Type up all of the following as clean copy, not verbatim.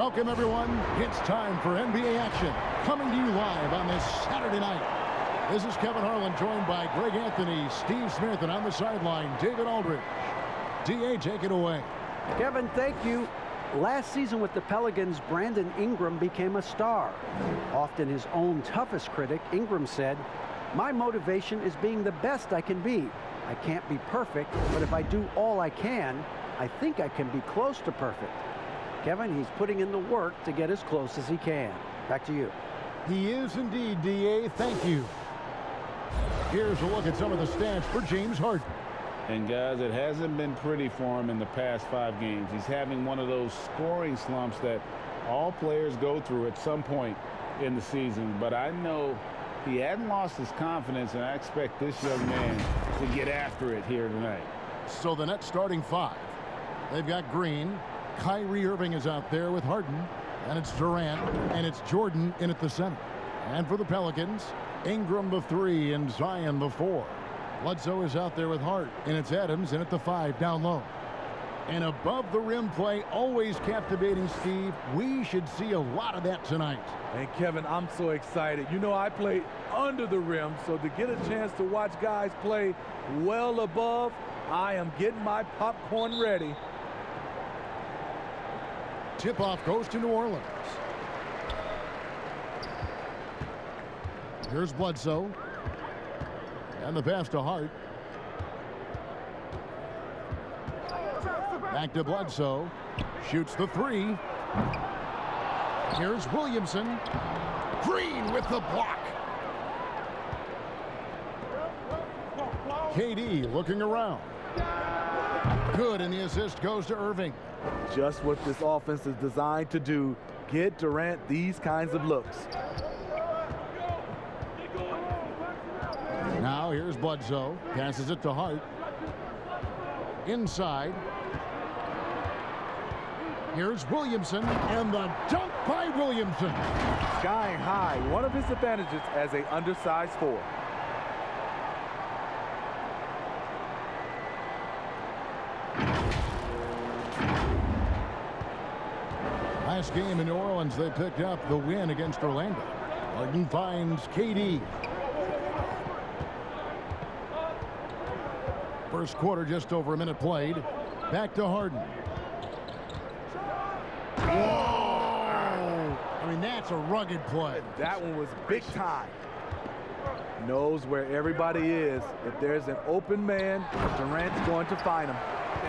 Welcome, everyone. It's time for NBA action, coming to you live on this Saturday night. This is Kevin Harlan, joined by Greg Anthony, Steve Smith, and on the sideline, David Aldridge. D.A., take it away. Kevin, thank you. Last season with the Pelicans, Brandon Ingram became a star. Often his own toughest critic, Ingram said, "My motivation is being the best I can be. I can't be perfect, but if I do all I can, I think I can be close to perfect." Kevin, he's putting in the work to get as close as he can. Back to you. He is indeed, D.A. Thank you. Here's a look at some of the stats for James Harden. And guys, it hasn't been pretty for him in the past 5 games. He's having one of those scoring slumps that all players go through at some point in the season. But I know he hadn't lost his confidence, and I expect this young man to get after it here tonight. So the Nets starting 5. They've got Green. Kyrie Irving is out there with Harden. And it's Durant. And it's Jordan in at the center. And for the Pelicans, Ingram the 3 and Zion the 4. Bledsoe is out there with Hart. And it's Adams in at the 5 down low. And above the rim play, always captivating, Steve. We should see a lot of that tonight. And Kevin, I'm so excited. You know, I play under the rim, so to get a chance to watch guys play well above, I am getting my popcorn ready. Tip-off goes to New Orleans. Here's Bledsoe. And the pass to Hart. Back to Bledsoe. Shoots the 3. Here's Williamson. Green with the block. KD looking around. Good, and the assist goes to Irving. Just what this offense is designed to do, get Durant these kinds of looks. Now here's Bledsoe. Passes it to Hart. Inside. Here's Williamson, and the dunk by Williamson. Skying high, one of his advantages as an undersized 4. Last game in New Orleans, they picked up the win against Orlando. Harden finds KD. First quarter, just over a minute played. Back to Harden. Whoa! I mean, that's a rugged play. That one was big time. Knows where everybody is. If there's an open man, Durant's going to find him.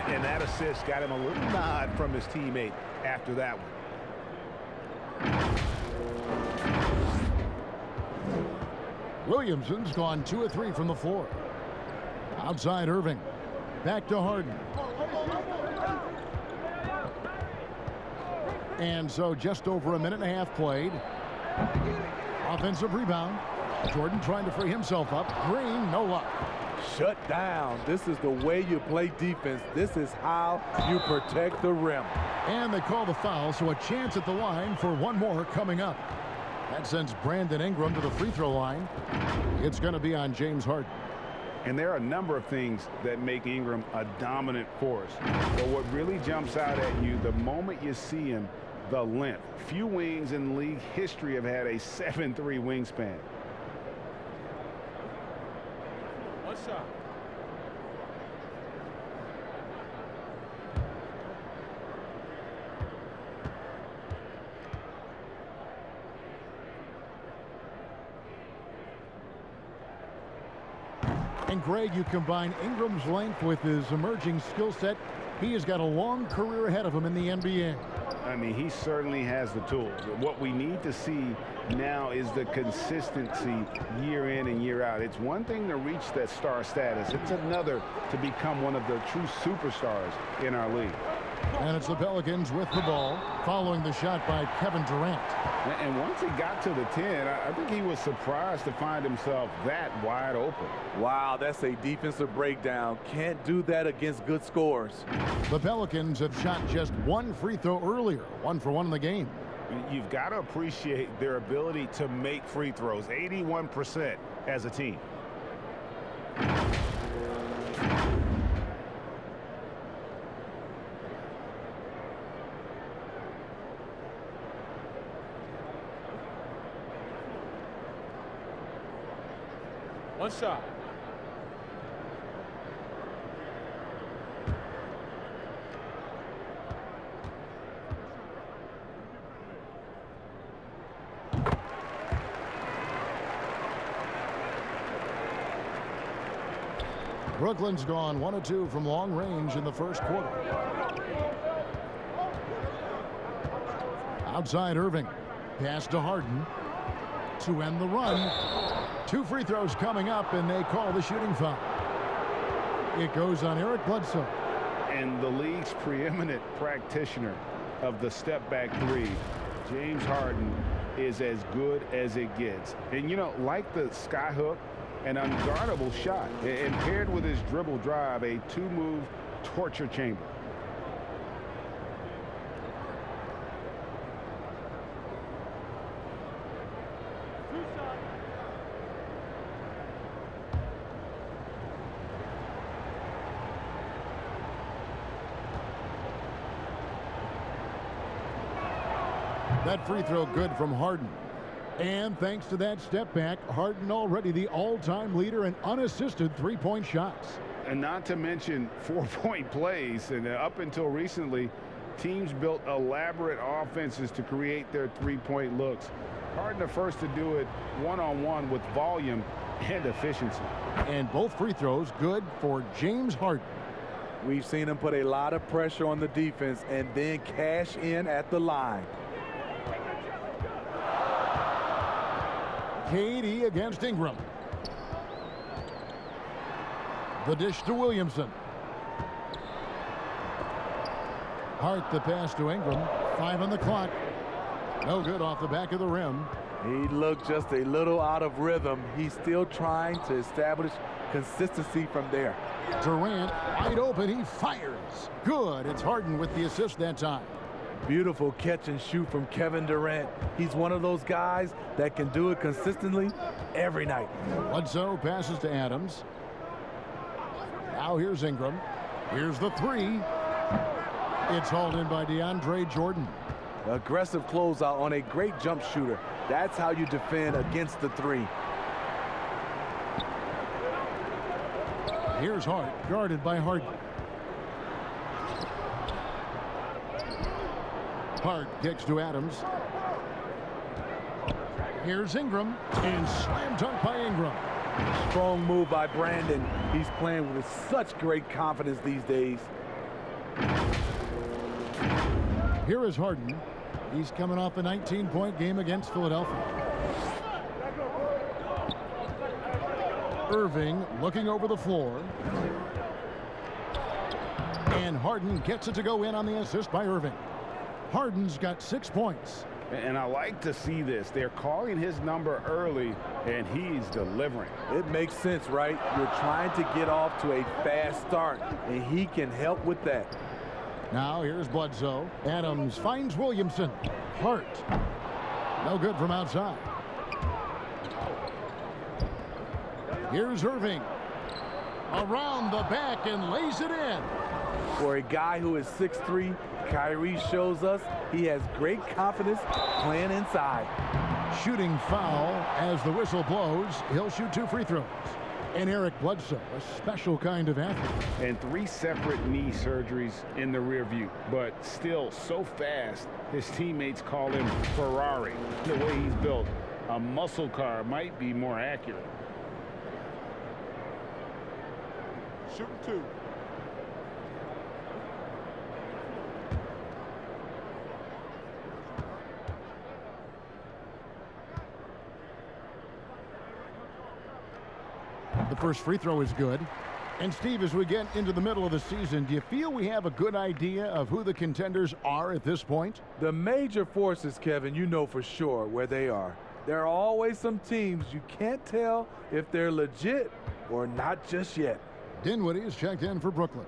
And that assist got him a little nod from his teammate after that one. Williamson's gone 2 of 3 from the floor. Outside Irving. Back to Harden. And so just over a minute and a half played. Offensive rebound. Jordan trying to free himself up. Green, no luck. Shut down. This is the way you play defense. This is how you protect the rim. And they call the foul, so a chance at the line for one more coming up. That sends Brandon Ingram to the free throw line. It's going to be on James Harden. And there are a number of things that make Ingram a dominant force. But what really jumps out at you the moment you see him, the length. Few wings in league history have had a 7'3" wingspan. What's up? And Greg, you combine Ingram's length with his emerging skill set. He has got a long career ahead of him in the NBA. I mean, he certainly has the tools. What we need to see now is the consistency year in and year out. It's one thing to reach that star status. It's another to become one of the true superstars in our league. And it's the Pelicans with the ball, following the shot by Kevin Durant. And once he got to the 10, I think he was surprised to find himself that wide open. Wow, that's a defensive breakdown. Can't do that against good scores. The Pelicans have shot just one free throw earlier, 1 for 1 in the game. You've got to appreciate their ability to make free throws, 81% as a team. One shot. Brooklyn's gone 1 of 2 from long range in the first quarter. Outside Irving. Pass to Harden to end the run. 2 free throws coming up, and they call the shooting foul. It goes on Eric Bledsoe. And the league's preeminent practitioner of the step-back three, James Harden, is as good as it gets. And, you know, like the skyhook, an unguardable shot, and paired with his dribble drive, a 2-move torture chamber. That free throw good from Harden. And thanks to that step back, Harden already the all-time leader in unassisted three-point shots. And not to mention 4-point plays. And up until recently, teams built elaborate offenses to create their three-point looks. Harden the first to do it one-on-one with volume and efficiency. And both free throws good for James Harden. We've seen him put a lot of pressure on the defense and then cash in at the line. KD against Ingram. The dish to Williamson. Hart the pass to Ingram. 5 on the clock. No good off the back of the rim. He looked just a little out of rhythm. He's still trying to establish consistency from there. Durant wide open. He fires. Good. It's Harden with the assist that time. Beautiful catch and shoot from Kevin Durant. He's one of those guys that can do it consistently every night. Bledsoe passes to Adams. Now here's Ingram. Here's the three. It's hauled in by DeAndre Jordan. Aggressive closeout on a great jump shooter. That's how you defend against the three. Here's Hart, guarded by Harden. Hart kicks to Adams. Here's Ingram, and slam dunk by Ingram. Strong move by Brandon. He's playing with such great confidence these days. Here is Harden. He's coming off a 19-point game against Philadelphia. Irving looking over the floor. And Harden gets it to go in on the assist by Irving. Harden's got 6 points. And I like to see this. They're calling his number early, and he's delivering. It makes sense, right? You're trying to get off to a fast start, and he can help with that. Now here's Bledsoe. Adams finds Williamson. Hart. No good from outside. Here's Irving. Around the back and lays it in. For a guy who is 6'3", Kyrie shows us he has great confidence playing inside. Shooting foul as the whistle blows. He'll shoot 2 free throws. And Eric Bledsoe, a special kind of athlete. And 3 separate knee surgeries in the rear view, but still so fast, his teammates call him Ferrari. The way he's built, a muscle car might be more accurate. Shooting 2. The first free throw is good. And Steve, as we get into the middle of the season, do you feel we have a good idea of who the contenders are at this point? The major forces, Kevin, you know for sure where they are. There are always some teams you can't tell if they're legit or not just yet. Dinwiddie is checked in for Brooklyn.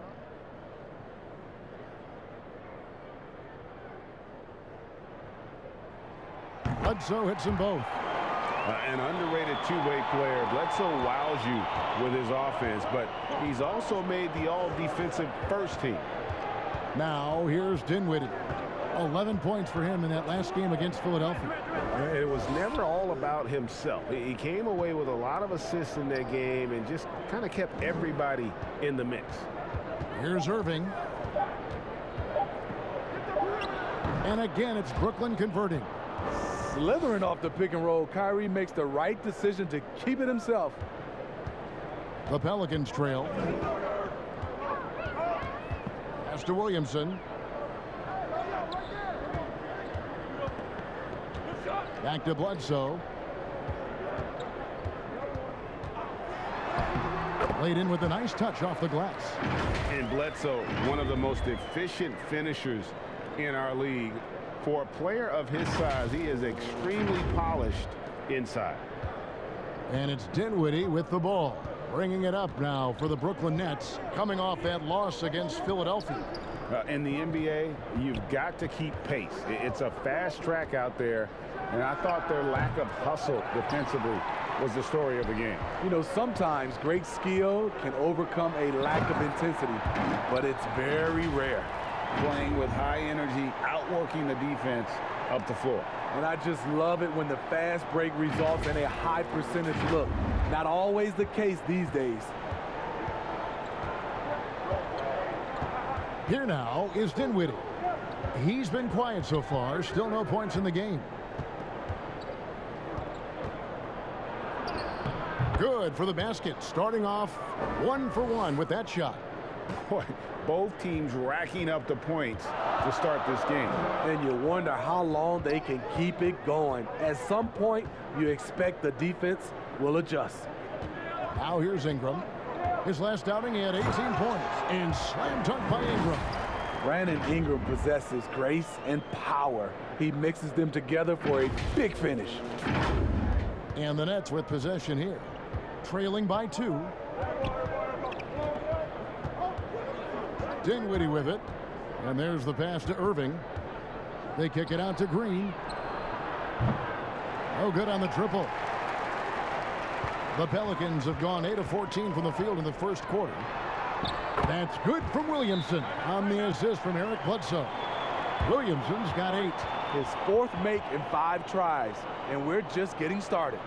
Bledsoe hits them both. An underrated two-way player. Bledsoe wows you with his offense, but he's also made the all-defensive first team. Now here's Dinwiddie. 11 points for him in that last game against Philadelphia. It was never all about himself. He came away with a lot of assists in that game and just kind of kept everybody in the mix. Here's Irving. And again, it's Brooklyn converting. Slithering off the pick and roll, Kyrie makes the right decision to keep it himself. The Pelicans trail. Pass to Williamson. Back to Bledsoe. Laid in with a nice touch off the glass. And Bledsoe, one of the most efficient finishers in our league. For a player of his size, he is extremely polished inside. And it's Dinwiddie with the ball. Bringing it up now for the Brooklyn Nets, coming off that loss against Philadelphia. In the NBA, you've got to keep pace. It's a fast track out there, and I thought their lack of hustle defensively was the story of the game. You know, sometimes great skill can overcome a lack of intensity, but it's very rare. Playing with high energy, outworking the defense up the floor. And I just love it when the fast break results in a high percentage look. Not always the case these days. Here now is Dinwiddie. He's been quiet so far. Still no points in the game. Good for the basket. Starting off 1 for 1 with that shot. Boy, both teams racking up the points to start this game. And you wonder how long they can keep it going. At some point, you expect the defense will adjust. Now here's Ingram. His last outing, he had 18 points. And slam dunk by Ingram. Brandon Ingram possesses grace and power. He mixes them together for a big finish. And the Nets with possession here. Trailing by 2. Dinwiddie with it. And there's the pass to Irving. They kick it out to Green. No good on the triple. The Pelicans have gone 8 of 14 from the field in the first quarter. That's good from Williamson on the assist from Eric Bledsoe. Williamson's got 8. His 4th make in 5 tries, and we're just getting started.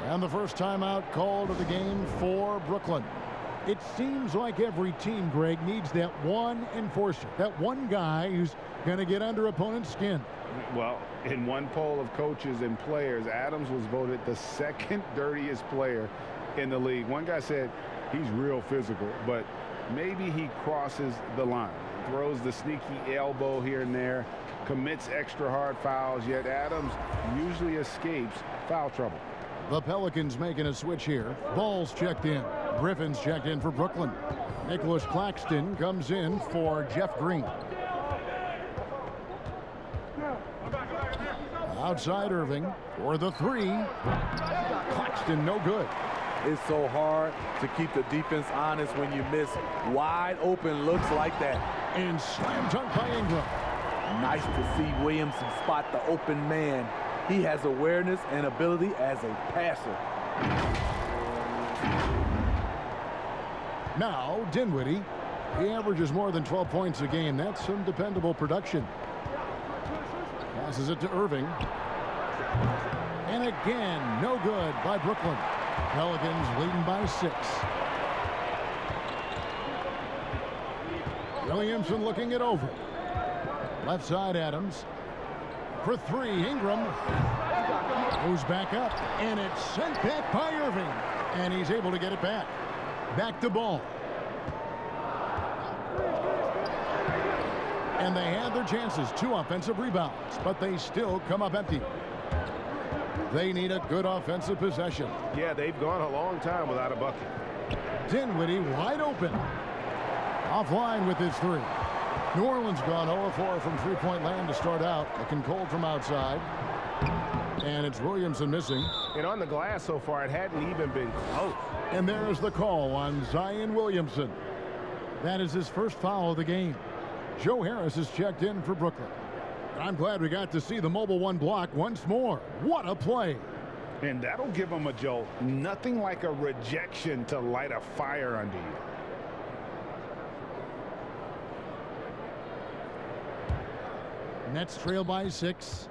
And the first timeout called of the game for Brooklyn. It seems like every team, Greg, needs that one enforcer, that one guy who's going to get under opponent's skin. Well, in one poll of coaches and players, Adams was voted the 2nd dirtiest player in the league. One guy said he's real physical, but maybe he crosses the line. Throws the sneaky elbow here and there, commits extra hard fouls, yet Adams usually escapes foul trouble. The Pelicans making a switch here. Ball's checked in. Griffin's checked in for Brooklyn. Nicholas Claxton comes in for Jeff Green. Outside Irving for the 3. Claxton no good. It's so hard to keep the defense honest when you miss wide open looks like that. And slam dunk by Ingram. Nice to see Williamson spot the open man. He has awareness and ability as a passer. Now Dinwiddie. He averages more than 12 points a game. That's some dependable production. Passes it to Irving. And again, no good by Brooklyn. Pelicans leading by 6. Williamson looking it over. Left side Adams. For 3, Ingram goes back up, and it's sent back by Irving, and he's able to get it back. Back to Ball. And they had their chances, 2 offensive rebounds, but they still come up empty. They need a good offensive possession. Yeah, they've gone a long time without a bucket. Dinwiddie wide open. Offline with his 3. New Orleans gone 0-4 from three-point land to start out. Looking cold from outside. And it's Williamson missing. And on the glass so far, it hadn't even been close. And there's the call on Zion Williamson. That is his first foul of the game. Joe Harris is checked in for Brooklyn. I'm glad we got to see the mobile 1 block once more. What a play. And that'll give him a jolt. Nothing like a rejection to light a fire under you. Nets trail by 6.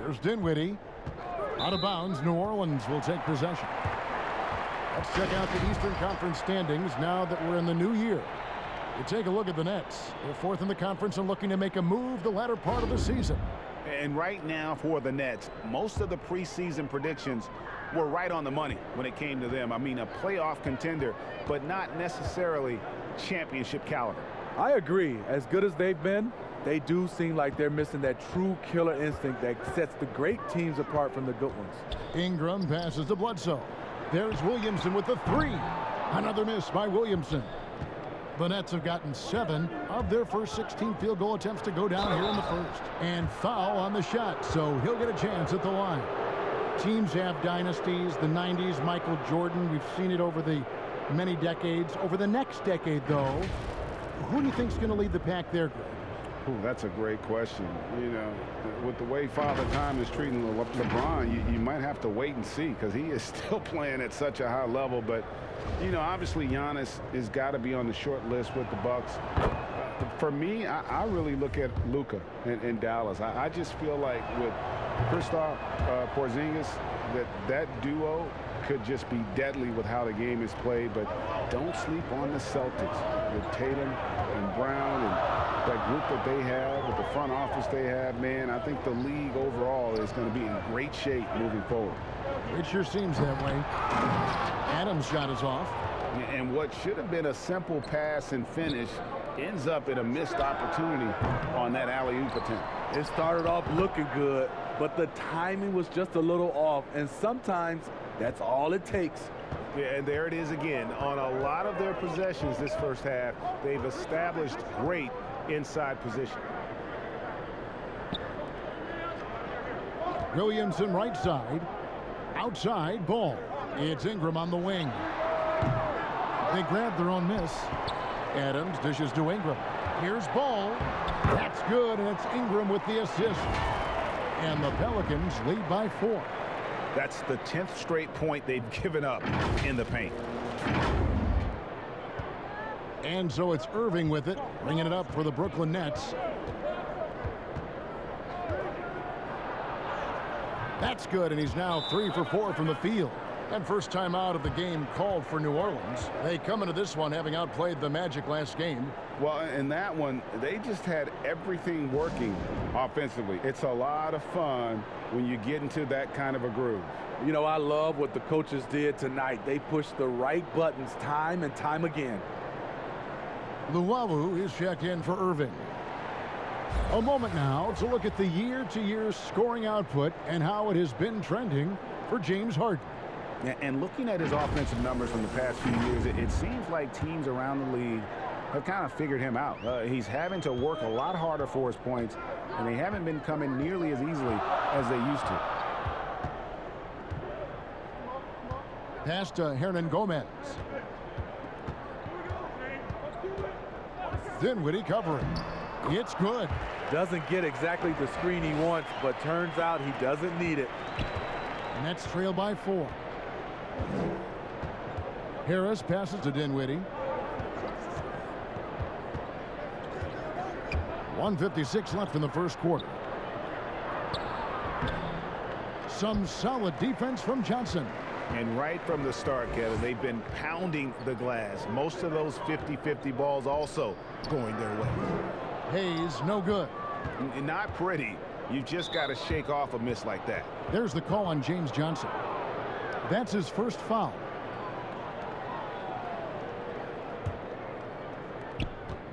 Here's Dinwiddie. Out of bounds. New Orleans will take possession. Let's check out the Eastern Conference standings now that we're in the new year. You take a look at the Nets. They're 4th in the conference and looking to make a move the latter part of the season. And right now for the Nets, most of the preseason predictions were right on the money when it came to them. I mean, a playoff contender, but not necessarily championship caliber. I agree. As good as they've been, they do seem like they're missing that true killer instinct that sets the great teams apart from the good ones. Ingram passes to Bledsoe. There's Williamson with the 3. Another miss by Williamson. The Nets have gotten 7 of their first 16 field goal attempts to go down here in the first. And foul on the shot, so he'll get a chance at the line. Teams have dynasties. The 90s, Michael Jordan. We've seen it over the many decades. Over the next decade, though, who do you think's going to lead the pack there, Greg? Ooh, that's a great question. You know, with the way Father Time is treating LeBron, you might have to wait and see because he is still playing at such a high level. But, you know, obviously Giannis has got to be on the short list with the Bucks. For me, I really look at Luka in Dallas. I just feel like with Kristaps Porzingis, that duo could just be deadly with how the game is played. But don't sleep on the Celtics with Tatum and Brown and that group that they have, with the front office they have. Man, I think the league overall is going to be in great shape moving forward. It sure seems that way. Adams' shot is off. And what should have been a simple pass and finish ends up in a missed opportunity on that alley-oop attempt. It started off looking good, but the timing was just a little off, and sometimes that's all it takes. Yeah, and there it is again. On a lot of their possessions this first half, they've established great inside position. Williamson right side. Outside, Ball. It's Ingram on the wing. They grab their own miss. Adams dishes to Ingram. Here's Ball. That's good, and it's Ingram with the assist. And the Pelicans lead by 4. That's the 10th straight point they've given up in the paint. And so it's Irving with it, bringing it up for the Brooklyn Nets. That's good, and he's now 3 for 4 from the field. And first time out of the game called for New Orleans. They come into this one having outplayed the Magic last game. Well, in that one, they just had everything working offensively. It's a lot of fun when you get into that kind of a groove. You know, I love what the coaches did tonight. They pushed the right buttons time and time again. Luwawu is checked in for Irving. A moment now to look at the year-to-year scoring output and how it has been trending for James Harden. And looking at his offensive numbers from the past few years, it seems like teams around the league have kind of figured him out. He's having to work a lot harder for his points, and they haven't been coming nearly as easily as they used to. Pass to Hernan Gomez. Dinwiddie covering. It's good. Doesn't get exactly the screen he wants, but turns out he doesn't need it. Nets trail by 4. Harris passes to Dinwiddie. 1:56 left in the first quarter. Some solid defense from Johnson. And right from the start, Kevin, they've been pounding the glass. Most of those 50-50 balls also going their way. Hayes, no good. Not pretty. You've just got to shake off a miss like that. There's the call on James Johnson. That's his first foul.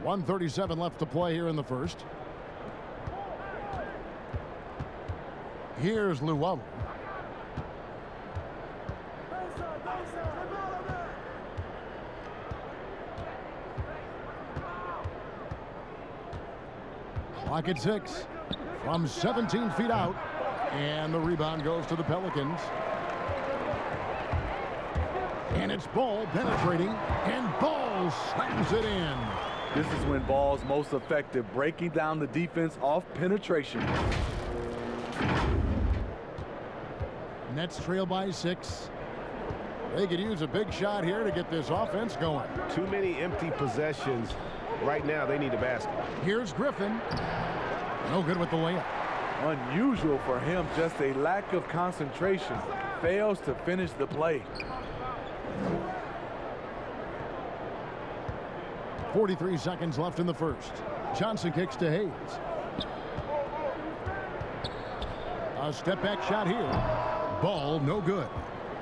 .137 left to play here in the first. Here's Luwawu. Clock at 6. From 17 feet out. And the rebound goes to the Pelicans. And it's Ball penetrating. And Ball slams it in. This is when Ball's most effective, breaking down the defense off penetration. Nets trail by 6. They could use a big shot here to get this offense going. Too many empty possessions Right now, they need a basket. Here's Griffin. No good with the layup. Unusual for him, just a lack of concentration. Fails to finish the play. 43 seconds left in the first. Johnson kicks to Hayes. A step back shot here. Ball no good.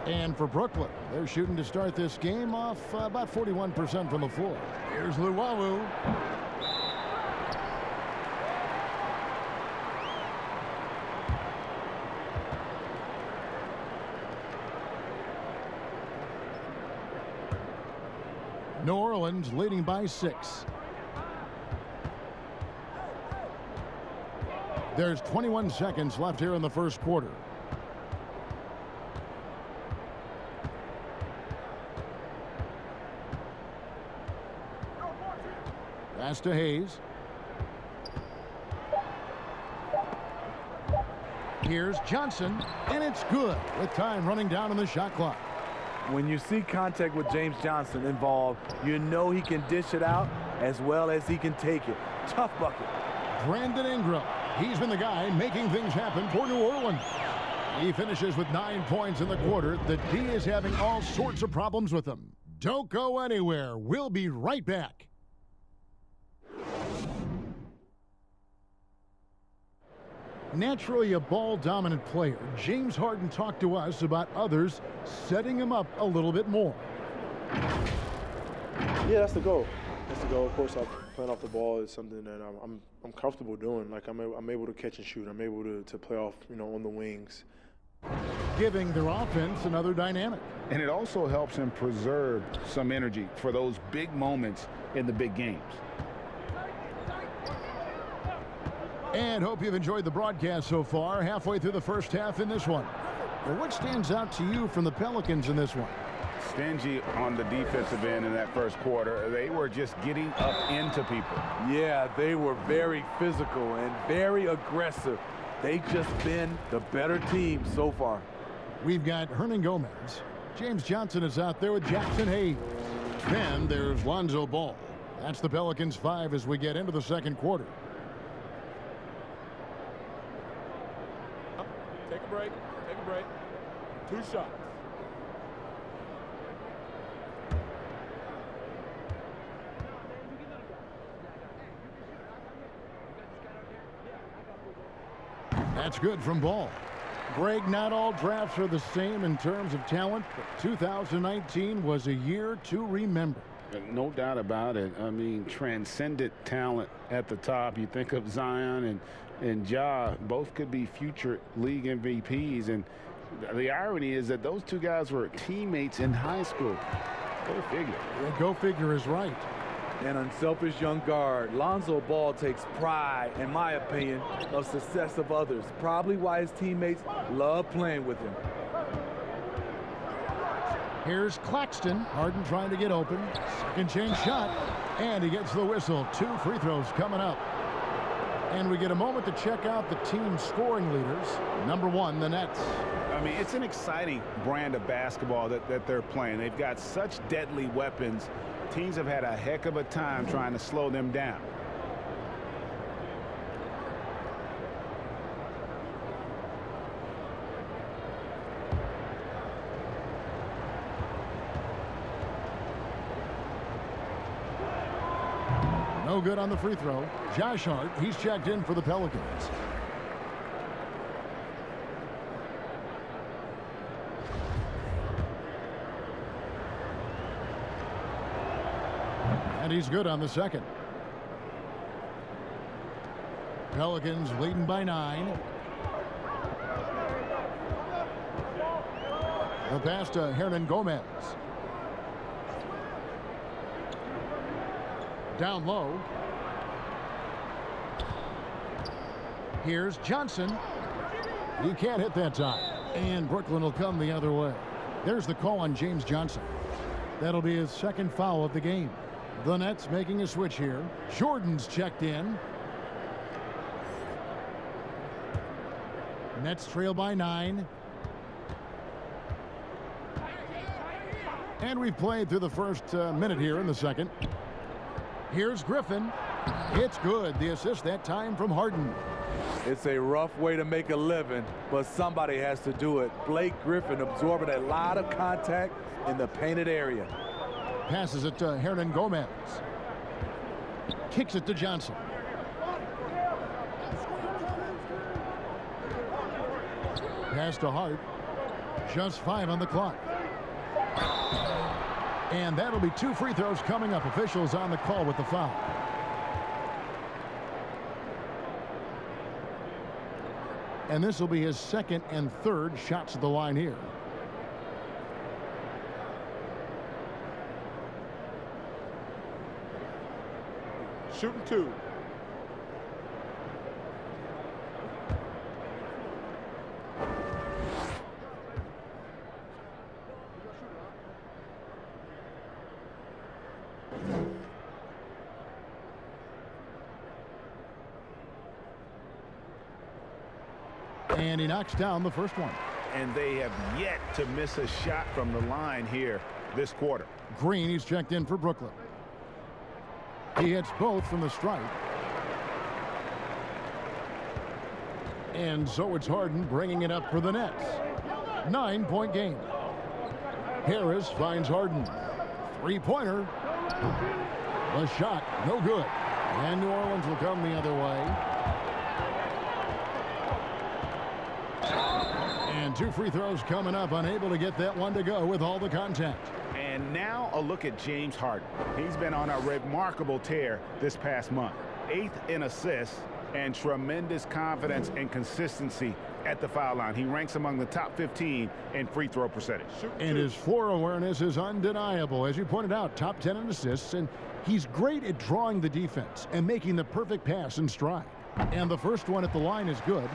And for Brooklyn, they're shooting to start this game off about 41% from the floor. Here's Luwawu. New Orleans leading by 6. There's 21 seconds left here in the first quarter. Pass to Hayes. Here's Johnson, and it's good with time running down on the shot clock. When you see contact with James Johnson involved, you know he can dish it out as well as he can take it. Tough bucket. Brandon Ingram. He's been the guy making things happen for New Orleans. He finishes with 9 points in the quarter. The D is having all sorts of problems with him. Don't go anywhere. We'll be right back. Naturally a ball-dominant player, James Harden talked to us about others setting him up a little bit more. Yeah, that's the goal. That's the goal. Of course, playing off the ball is something that I'm comfortable doing. Like I'm able to catch and shoot. I'm able to play off, on the wings. Giving their offense another dynamic. And it also helps him preserve some energy for those big moments in the big games. And hope you've enjoyed the broadcast so far. Halfway through the first half in this one. Well, what stands out to you from the Pelicans in this one? Stingy on the defensive end in that first quarter. They were just getting up into people. Yeah, they were very physical and very aggressive. They just been the better team so far. We've got Hernan Gomez. James Johnson is out there with Jackson Hayes. Then there's Lonzo Ball. That's the Pelicans 5 as we get into the second quarter. Take a break. Take a break. 2 shots. That's good from Ball. Greg, not all drafts are the same in terms of talent, but 2019 was a year to remember. No doubt about it. I mean, transcendent talent at the top. You think of Zion and Ja, both could be future league MVPs. And the irony is that those two guys were teammates in high school. Go figure. Yeah, go figure is right. An unselfish young guard. Lonzo Ball takes pride, in my opinion, of success of others. Probably why his teammates love playing with him. Here's Claxton. Harden trying to get open. Second chance shot. And he gets the whistle. 2 free throws coming up. And we get a moment to check out the team scoring leaders. Number 1, the Nets. I mean, it's an exciting brand of basketball that they're playing. They've got such deadly weapons. Teams have had a heck of a time trying to slow them down. No good on the free throw. Josh Hart, he's checked in for the Pelicans. And he's good on the second. Pelicans leading by 9. The pass to Hernan Gomez. Down low. Here's Johnson. He can't hit that time. And Brooklyn will come the other way. There's the call on James Johnson. That'll be his second foul of the game. The Nets making a switch here. Jordan's checked in. Nets trail by 9. And we've played through the first minute here in the second. Here's Griffin. It's good. The assist that time from Harden. It's a rough way to make a living, but somebody has to do it. Blake Griffin absorbing a lot of contact in the painted area. Passes it to Hernan Gomez. Kicks it to Johnson. Pass to Hart. Just 5 on the clock. And that'll be 2 free throws coming up. Officials on the call with the foul. And this will be his second and third shots at the line here. Shooting 2. And he knocks down the first one. And they have yet to miss a shot from the line here this quarter. Green, he's checked in for Brooklyn. He hits both from the stripe. And so it's Harden bringing it up for the Nets. 9-point game. Harris finds Harden. Three-pointer. The shot, no good. And New Orleans will come the other way. And 2 free throws coming up, unable to get that one to go with all the contact. And now a look at James Harden. He's been on a remarkable tear this past month. 8th in assists and tremendous confidence and consistency at the foul line. He ranks among the top 15 in free throw percentage. And his floor awareness is undeniable. As you pointed out, top 10 in assists, and he's great at drawing the defense and making the perfect pass in stride. And the first one at the line is good.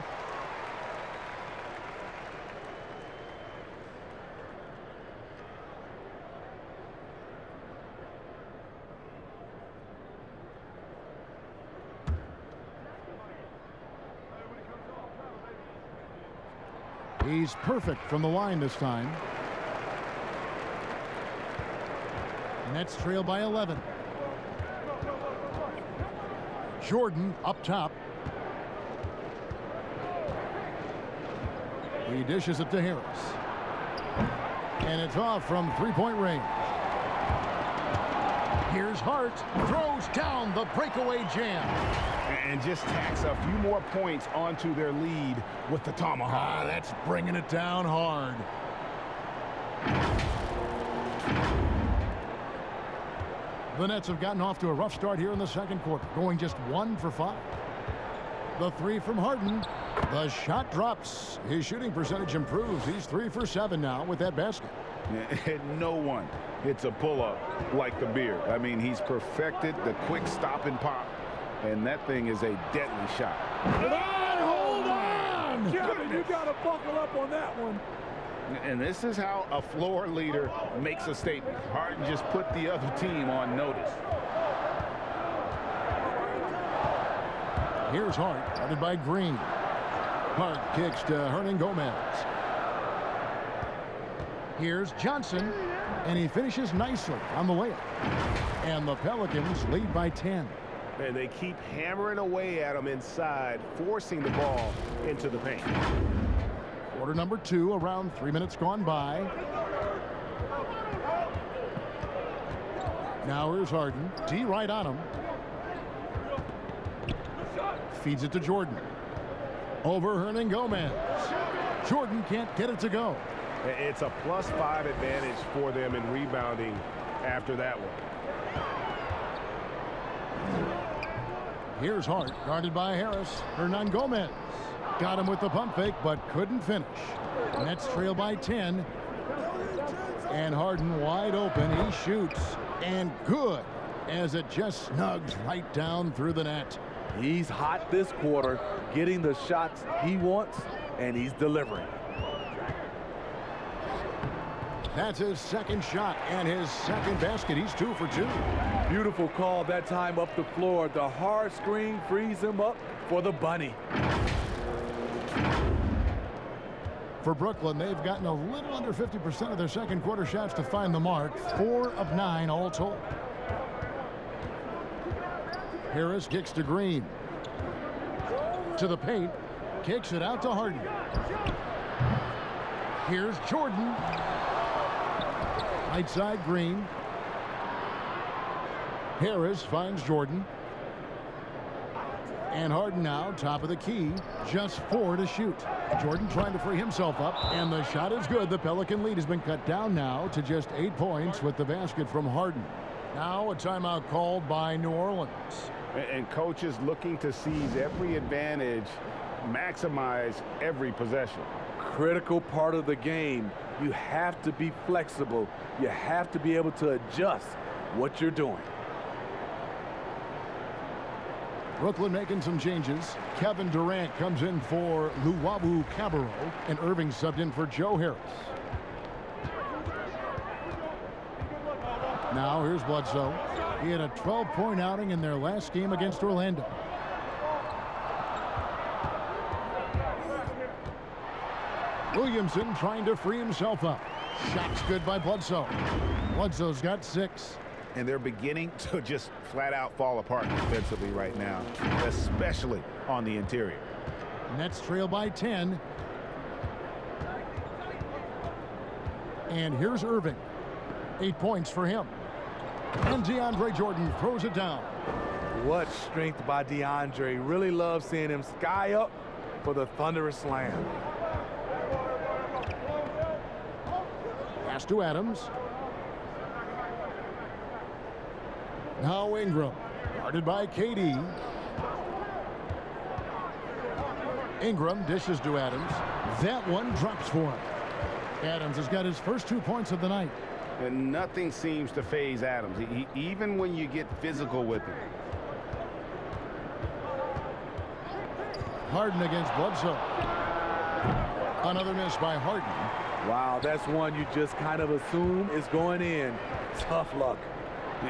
He's perfect from the line this time. Nets trail by 11. Jordan up top. He dishes it to Harris. And it's off from three-point range. Here's Hart. Throws down the breakaway jam. And just tacks a few more points onto their lead with the tomahawk. That's bringing it down hard. The Nets have gotten off to a rough start here in the second quarter, going just 1 for 5. The 3 from Harden. The shot drops. His shooting percentage improves. He's 3 for 7 now with that basket. No one hits a pull-up like the Beard. I mean, he's perfected the quick stop and pop. And that thing is a deadly shot. Hold on! Kevin, you got to buckle up on that one. And this is how a floor leader makes a statement. Harden just put the other team on notice. Here's Hart, guarded by Green. Hart kicks to Hernan Gomez. Here's Johnson, and he finishes nicely on the layup. And the Pelicans lead by 10. And they keep hammering away at him inside, forcing the ball into the paint. Quarter number 2, around 3 minutes gone by. Now here's Harden. D right on him. Feeds it to Jordan. Over Hernan Gomez. Jordan can't get it to go. It's a +5 advantage for them in rebounding after that one. Here's Hart, guarded by Harris. Hernan Gomez got him with the pump fake, but couldn't finish. Nets trail by 10. And Harden wide open. He shoots, and good, as it just snugs right down through the net. He's hot this quarter, getting the shots he wants, and he's delivering. That's his second shot and his second basket. He's 2 for 2. Beautiful call that time up the floor. The hard screen frees him up for the bunny. For Brooklyn, they've gotten a little under 50% of their second quarter shots to find the mark. 4 of 9 all told. Harris kicks to Green. To the paint. Kicks it out to Harden. Here's Jordan. Right side, Green. Harris finds Jordan. And Harden now, top of the key, just 4 to shoot. Jordan trying to free himself up, and the shot is good. The Pelican lead has been cut down now to just 8 points with the basket from Harden. Now a timeout called by New Orleans. And coaches looking to seize every advantage, maximize every possession. Critical part of the game. You have to be flexible. You have to be able to adjust what you're doing. Brooklyn making some changes. Kevin Durant comes in for Luwawu Cabarro, and Irving subbed in for Joe Harris. Now here's Bledsoe. He had a 12-point outing in their last game against Orlando. Williamson trying to free himself up. Shot's good by Bledsoe. Bledsoe's got 6. And they're beginning to just flat out fall apart defensively right now, especially on the interior. Nets trail by 10. And here's Irving. 8 points for him. And DeAndre Jordan throws it down. What strength by DeAndre. Really love seeing him sky up for the thunderous slam. Pass to Adams. Now Ingram, guarded by KD. Ingram dishes to Adams. That one drops for him. Adams has got his first 2 points of the night. And nothing seems to faze Adams, even when you get physical with him. Harden against Bledsoe. Another miss by Harden. Wow, that's one you just kind of assume is going in. Tough luck.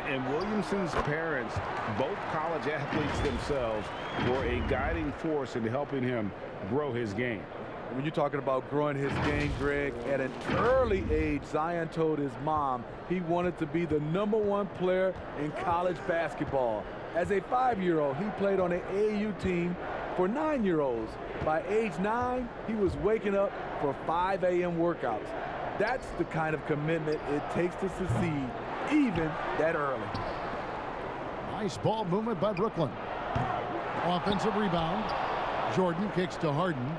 And Williamson's parents, both college athletes themselves, were a guiding force in helping him grow his game. When you're talking about growing his game, Greg, at an early age, Zion told his mom he wanted to be the #1 player in college basketball. As a 5-year-old, he played on an AAU team for 9-year-olds. By age 9, he was waking up for 5 a.m. workouts. That's the kind of commitment it takes to succeed, even that early. Nice ball movement by Brooklyn. Offensive rebound. Jordan kicks to Harden.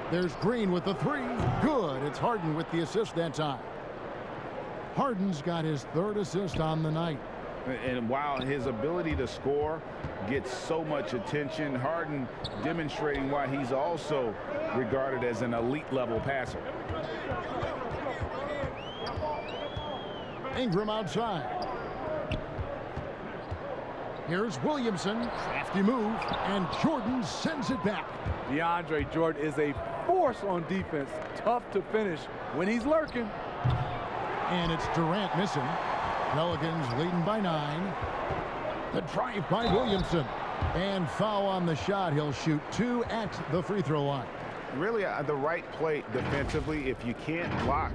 There's Green with the 3. Good. It's Harden with the assist that time. Harden's got his 3rd assist on the night. And while his ability to score gets so much attention, Harden demonstrating why he's also regarded as an elite level passer. Ingram outside. Here's Williamson. Crafty move. And Jordan sends it back. DeAndre Jordan is a force on defense. Tough to finish when he's lurking. And it's Durant missing. Pelicans leading by 9. The drive by Williamson. And foul on the shot. He'll shoot 2 at the free throw line. Really the right play defensively. If you can't block,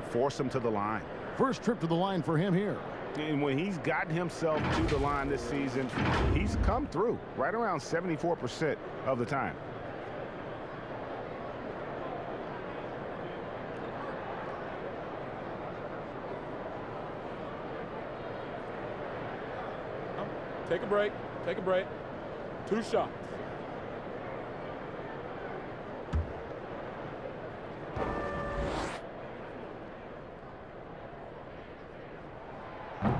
force him to the line. First trip to the line for him here. And when he's gotten himself to the line this season, he's come through right around 74% of the time. Take a break. Take a break. 2 shots.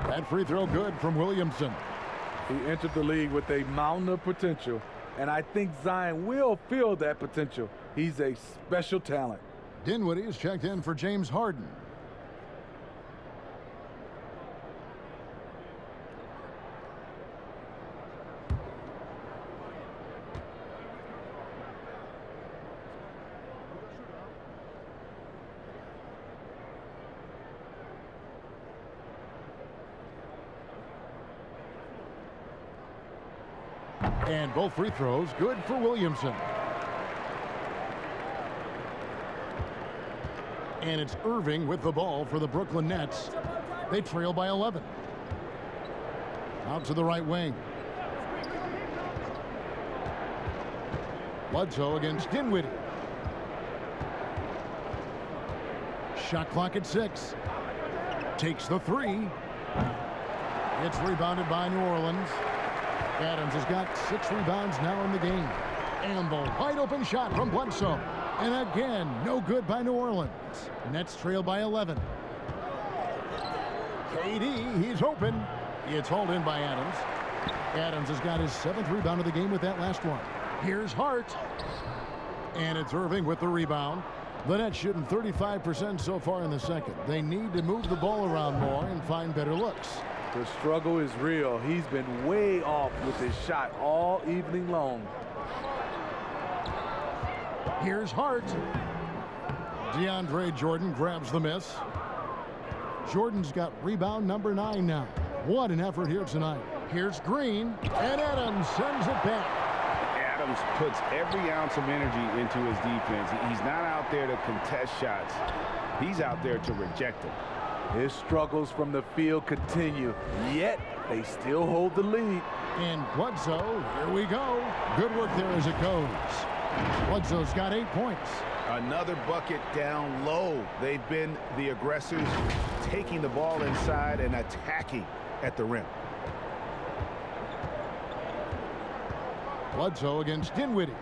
That free throw good from Williamson. He entered the league with a mountain of potential, and I think Zion will feel that potential. He's a special talent. Dinwiddie is checked in for James Harden. And both free throws good for Williamson. And it's Irving with the ball for the Brooklyn Nets. They trail by 11. Out to the right wing. Bledsoe against Dinwiddie. Shot clock at 6. Takes the 3. It's rebounded by New Orleans. Adams has got 6 rebounds now in the game. And the wide open shot from Bledsoe. And again, no good by New Orleans. Nets trail by 11. KD, he's open. It's hauled in by Adams. Adams has got his 7th rebound of the game with that last one. Here's Hart. And it's Irving with the rebound. The Nets shooting 35% so far in the second. They need to move the ball around more and find better looks. The struggle is real. He's been way off with his shot all evening long. Here's Hart. DeAndre Jordan grabs the miss. Jordan's got rebound number 9 now. What an effort here tonight. Here's Green, and Adams sends it back. Adams puts every ounce of energy into his defense. He's not out there to contest shots. He's out there to reject them. His struggles from the field continue, yet they still hold the lead. And Bledsoe, here we go. Good work there as it goes. Bledsoe's got 8 points. Another bucket down low. They've been the aggressors, taking the ball inside and attacking at the rim. Bledsoe against Dinwiddie.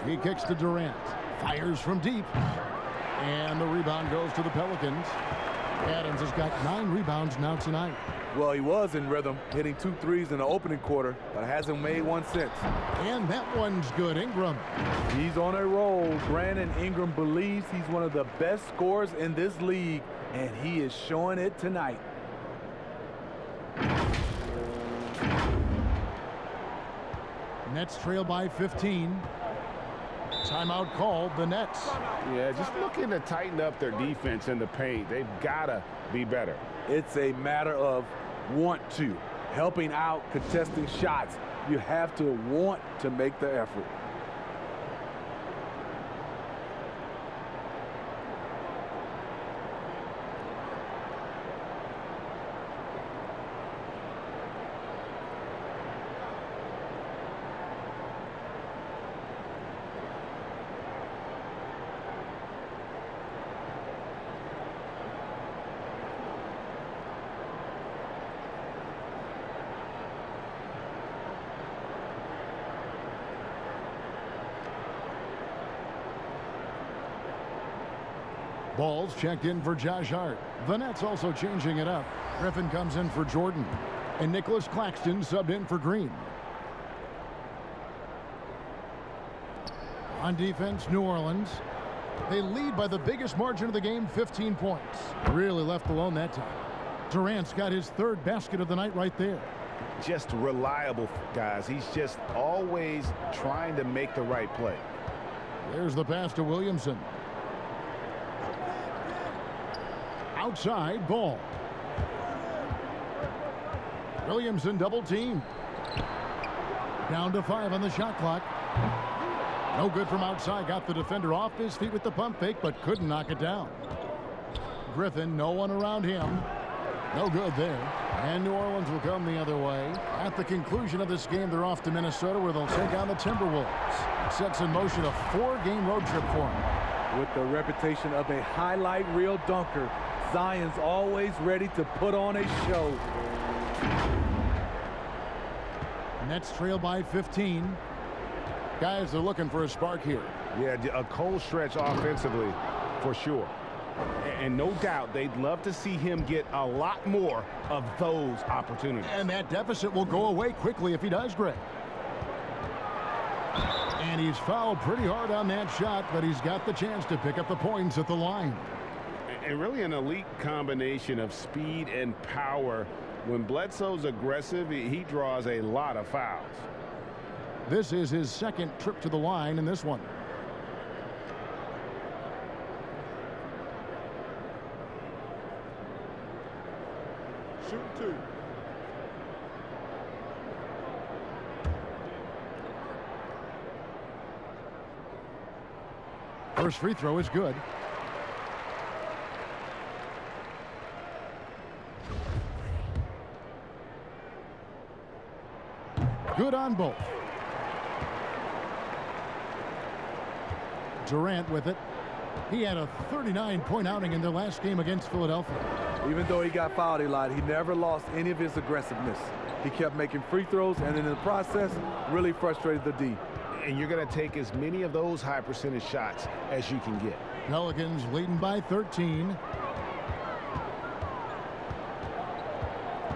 He kicks to Durant. Fires from deep. And the rebound goes to the Pelicans. Adams has got 9 rebounds now tonight. Well, he was in rhythm, hitting 2 threes in the opening quarter, but hasn't made one since. And that one's good. Ingram. He's on a roll. Brandon Ingram believes he's one of the best scorers in this league, and he is showing it tonight. Nets trail by 15. Timeout called, the Nets. Yeah, just looking to tighten up their defense in the paint. They've got to be better. It's a matter of want to. Helping out, contesting shots. You have to want to make the effort. Ball's checked in for Josh Hart. The Nets also changing it up. Griffin comes in for Jordan. And Nicholas Claxton subbed in for Green. On defense, New Orleans. They lead by the biggest margin of the game, 15 points. Really left alone that time. Durant's got his 3rd basket of the night right there. Just reliable, guys. He's just always trying to make the right play. There's the pass to Williamson. Outside, ball. Williamson double team. Down to 5 on the shot clock. No good from outside. Got the defender off his feet with the pump fake, but couldn't knock it down. Griffin, no one around him. No good there. And New Orleans will come the other way. At the conclusion of this game, they're off to Minnesota, where they'll take on the Timberwolves. It sets in motion a 4-game road trip for them. With the reputation of a highlight reel dunker, Zion's always ready to put on a show. Nets trail by 15. Guys, they're looking for a spark here. Yeah, a cold stretch offensively for sure. And no doubt they'd love to see him get a lot more of those opportunities. And that deficit will go away quickly if he does, Greg. And he's fouled pretty hard on that shot, but he's got the chance to pick up the points at the line. And really an elite combination of speed and power. When Bledsoe's aggressive, he draws a lot of fouls. This is his 2nd trip to the line in this one. Shoot 2. First free throw is good. Good on both. Durant with it. He had a 39-point outing in their last game against Philadelphia. Even though he got fouled a lot, he never lost any of his aggressiveness. He kept making free throws, and in the process, really frustrated the D. And you're going to take as many of those high percentage shots as you can get. Pelicans leading by 13.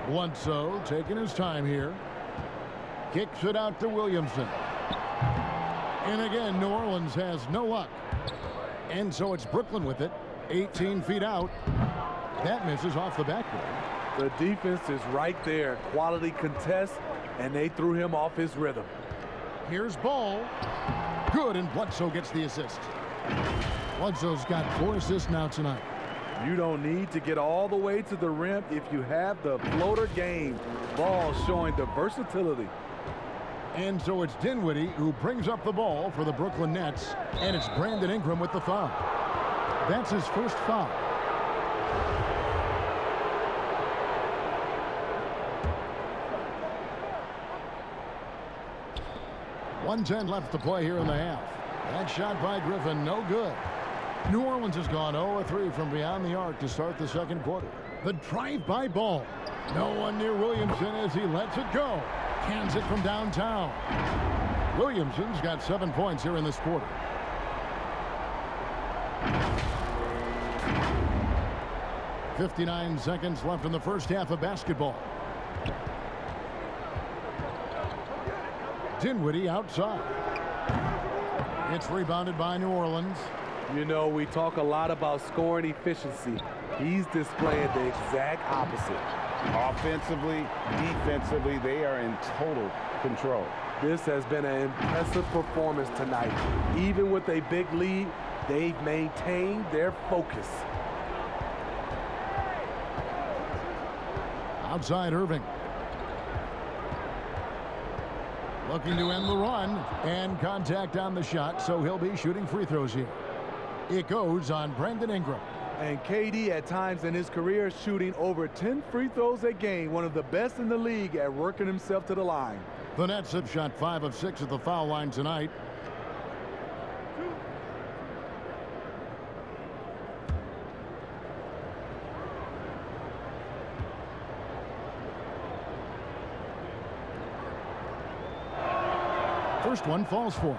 Bledsoe taking his time here. Kicks it out to Williamson. And again, New Orleans has no luck. And so it's Brooklyn with it. 18 feet out. That misses off the backboard. The defense is right there. Quality contest, and they threw him off his rhythm. Here's Ball. Good, and Bledsoe gets the assist. Bledsoe's got 4 assists now tonight. You don't need to get all the way to the rim if you have the floater game. Ball showing the versatility. And so it's Dinwiddie who brings up the ball for the Brooklyn Nets, and it's Brandon Ingram with the foul. That's his first foul. .110 left to play here in the half. That shot by Griffin, no good. New Orleans has gone 0-3 from beyond the arc to start the second quarter. The drive by Ball. No one near Williamson as he lets it go. Cans it from downtown. Williamson's got 7 points here in this quarter. .59 seconds left in the first half of basketball. Dinwiddie outside. It's rebounded by New Orleans. You know, we talk a lot about scoring efficiency. He's displaying the exact opposite. Offensively, defensively, they are in total control. This has been an impressive performance tonight. Even with a big lead, they've maintained their focus. Outside Irving. Looking to end the run, and contact on the shot, so he'll be shooting free throws here. It goes on Brandon Ingram. And KD at times in his career shooting over 10 free throws a game, one of the best in the league at working himself to the line. The Nets have shot 5 of 6 at the foul line tonight. First one falls for him.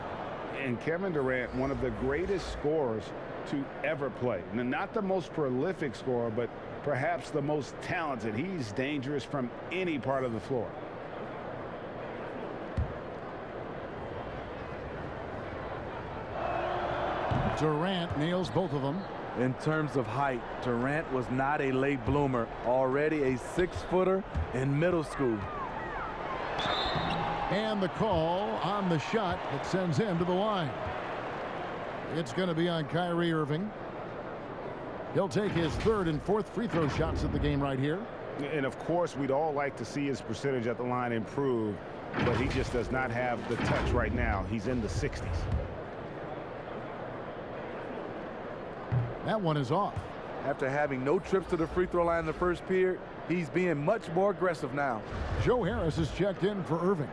And Kevin Durant, one of the greatest scorers to ever play. Not the most prolific scorer, but perhaps the most talented. He's dangerous from any part of the floor. Durant nails both of them. In terms of height, Durant was not a late bloomer, already a 6-footer in middle school. And the call on the shot that sends him to the line. It's going to be on Kyrie Irving. He'll take his 3rd and 4th free throw shots of the game right here. And of course, we'd all like to see his percentage at the line improve, but he just does not have the touch right now. He's in the 60s. That one is off. After having no trips to the free throw line in the first period, he's being much more aggressive now. Joe Harris is checked in for Irving.